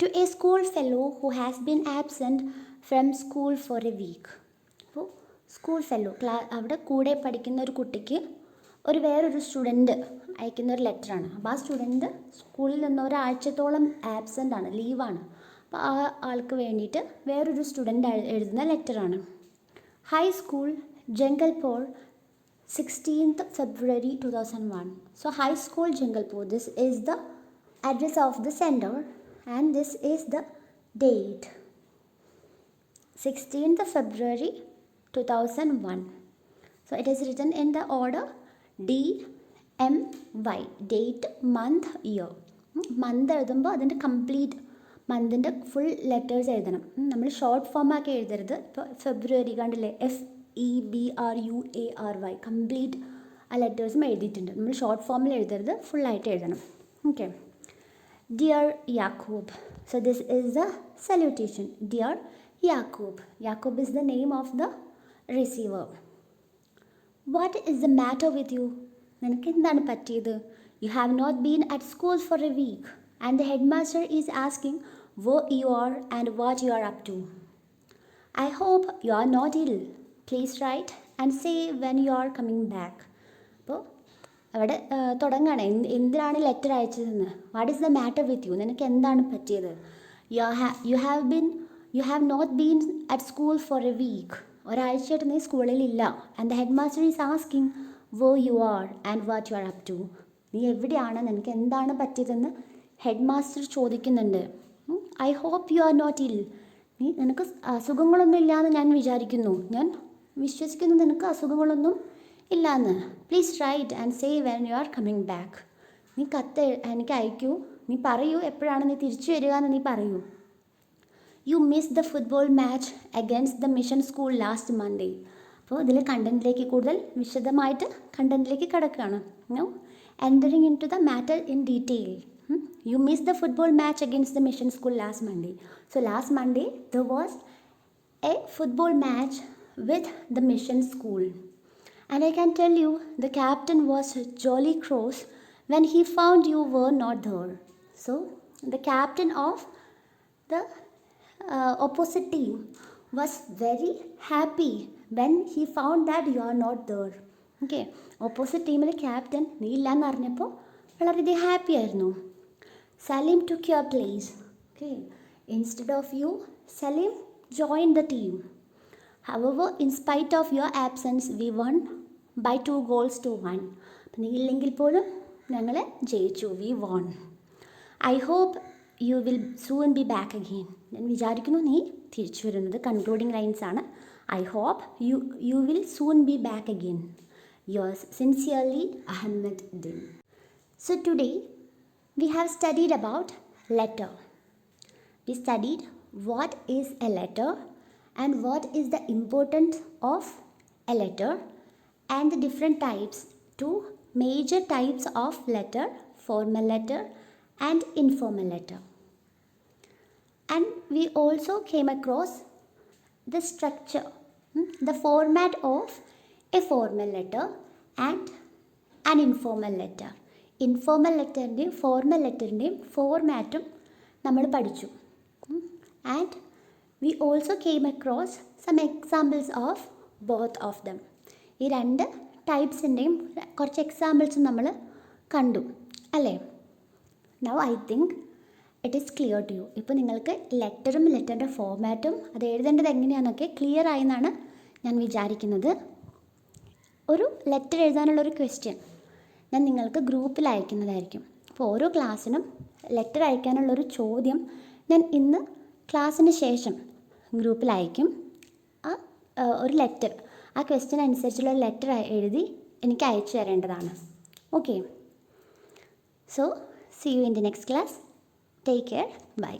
To a school fellow who has been absent from school for a week. അപ്പോൾ school fellow അവിടെ കൂടെ പഠിക്കുന്ന ഒരു കുട്ടിക്ക് വേറൊരു സ്റ്റുഡൻറ്റ് അയക്കുന്ന ഒരു ലെറ്ററാണ്. അപ്പോൾ ആ സ്റ്റുഡൻറ്റ് സ്കൂളിൽ നിന്ന് ഒരാഴ്ചത്തോളം ആബ്സെൻ്റ് ആണ്, ലീവാണ്. അപ്പോൾ ആ ആൾക്ക് വേണ്ടിയിട്ട് വേറൊരു സ്റ്റുഡൻറ്റ് എഴുതുന്ന ലെറ്ററാണ്. High school Jangalpur 16th February 2001. So high school Jangalpur, this is the address of the sender and this is the date, 16th February 2001. So it is written in the order DMY, date, month, year. Month എഴുതുമ്പോൾ അതിൻ്റെ complete മന്തിൻ്റെ full letters എഴുതണം. നമ്മൾ short ഫോമാക്കി എഴുതരുത്. ഇപ്പോൾ ഫെബ്രുവരി കണ്ടില്ലേ, FEBRUARY, complete ആ ലെറ്റേഴ്സും എഴുതിയിട്ടുണ്ട്. നമ്മൾ ഷോർട്ട് ഫോമിൽ എഴുതരുത്, ഫുള്ളായിട്ട് എഴുതണം. Okay. Dear Yakub. So this is the salutation. Dear Yaqub. Yaqub is the name of the receiver. What is the matter with you? നിനക്ക് എന്താണ് പറ്റിയത്? You have not been at school for a week and the headmaster is asking where you are and what you are up to. I hope you are not ill. Please write and say when you are coming back. അപ്പോൾ അവിടെ തുടങ്ങുകയാണ്, എന്തിനാണ് letter അയച്ചതെന്ന്. What is the matter with you? നിനക്ക് എന്താണ് പറ്റിയത്? You have not been at school for a week. ഒരാഴ്ചയായിട്ട് നീ സ്കൂളിലില്ല. And the head master is asking where you are and what you are up to. നീ എവിടെയാണ്, നിനക്ക് എന്താണ് പറ്റിയതെന്ന് ഹെഡ് മാസ്റ്റർ ചോദിക്കുന്നുണ്ട്. I hope you are not ill. നിനക്ക് അസുഖങ്ങളൊന്നും ഇല്ലയെന്ന് ഞാൻ വിചാരിക്കുന്നു, ഞാൻ വിശ്വസിക്കുന്നു നിനക്ക് അസുഖങ്ങളൊന്നും ഇല്ലയെന്ന്. Please write and say when you are coming back. നീ കത്ത് എനിക്ക് അയക്കൂ, നീ പറയൂ എപ്പോഴാണ് നീ തിരിച്ചു വരിക എന്ന് നീ പറയൂ. You miss the football match against the mission school last Monday. അപ്പോൾ ഇതിൽ കണ്ടൻറ്റിലേക്ക് കൂടുതൽ വിശദമായിട്ട് കണ്ടൻറ്റിലേക്ക് കിടക്കുകയാണ്. No entering into the matter in detail. You missed the football match against the mission school last Monday. So last Monday there was a football match with the mission school. And I can tell you, the captain was jolly cross when he found you were not there. So, the captain of the opposite team was very happy when he found that you are not there. Okay, opposite ടീമിലെ captain നീ ഇല്ലാന്ന് അറിഞ്ഞപ്പോൾ വളരെയധികം happy ആയിരുന്നു. Salim took your place. Okay, instead of you, Salim joined the team. However, in spite of your absence, we won by 2 goals to 1. നീ ഇല്ലെങ്കിൽ പോലും ഞങ്ങൾ ജയിച്ചു. We won. I hope you will soon be back again. ഞാൻ വിചാരിക്കുന്നു നീ തിരിച്ചു വരുന്നത്. കൺക്ലൂഡിങ് ലൈൻസ് ആണ്. I hope you will soon be back again. Yours sincerely, Ahmed Din. So today we have studied about letter. We studied what is a letter and what is the importance of a letter and the different types, 2 major types of letter, formal letter and informal letter. And we also came across the structure, the format of a formal letter and an informal letter. Informal ലെറ്ററിൻ്റെയും formal ലെറ്ററിൻ്റെയും ഫോർമാറ്റും നമ്മൾ പഠിച്ചു. And we also came across some examples of both of them. ഈ 2 ടൈപ്സിൻ്റെയും കുറച്ച് എക്സാമ്പിൾസും നമ്മൾ കണ്ടു അല്ലേ. Now I think it is clear to you. ഇപ്പോൾ നിങ്ങൾക്ക് ലെറ്ററും ലെറ്ററിൻ്റെ ഫോർമാറ്റും അത് എഴുതേണ്ടത് എങ്ങനെയാണെന്നൊക്കെ ക്ലിയർ ആയെന്നാണ് ഞാൻ വിചാരിക്കുന്നത്. ഒരു ലെറ്റർ എഴുതാനുള്ളൊരു ക്വസ്റ്റ്യൻ ഞാൻ നിങ്ങൾക്ക് ഗ്രൂപ്പിൽ അയക്കുന്നതായിരിക്കും. അപ്പോൾ ഓരോ ക്ലാസ്സിനും ലെറ്റർ അയക്കാനുള്ളൊരു ചോദ്യം ഞാൻ ഇന്ന് ക്ലാസ്സിന് ശേഷം ഗ്രൂപ്പിൽ അയക്കും. ഒരു ലെറ്റർ, ആ ക്വസ്റ്റ്യൻ അനുസരിച്ചുള്ള ലെറ്റർ എഴുതി എനിക്ക് അയച്ചു തരേണ്ടതാണ്. Okay, so see you in the next class. Take care. By.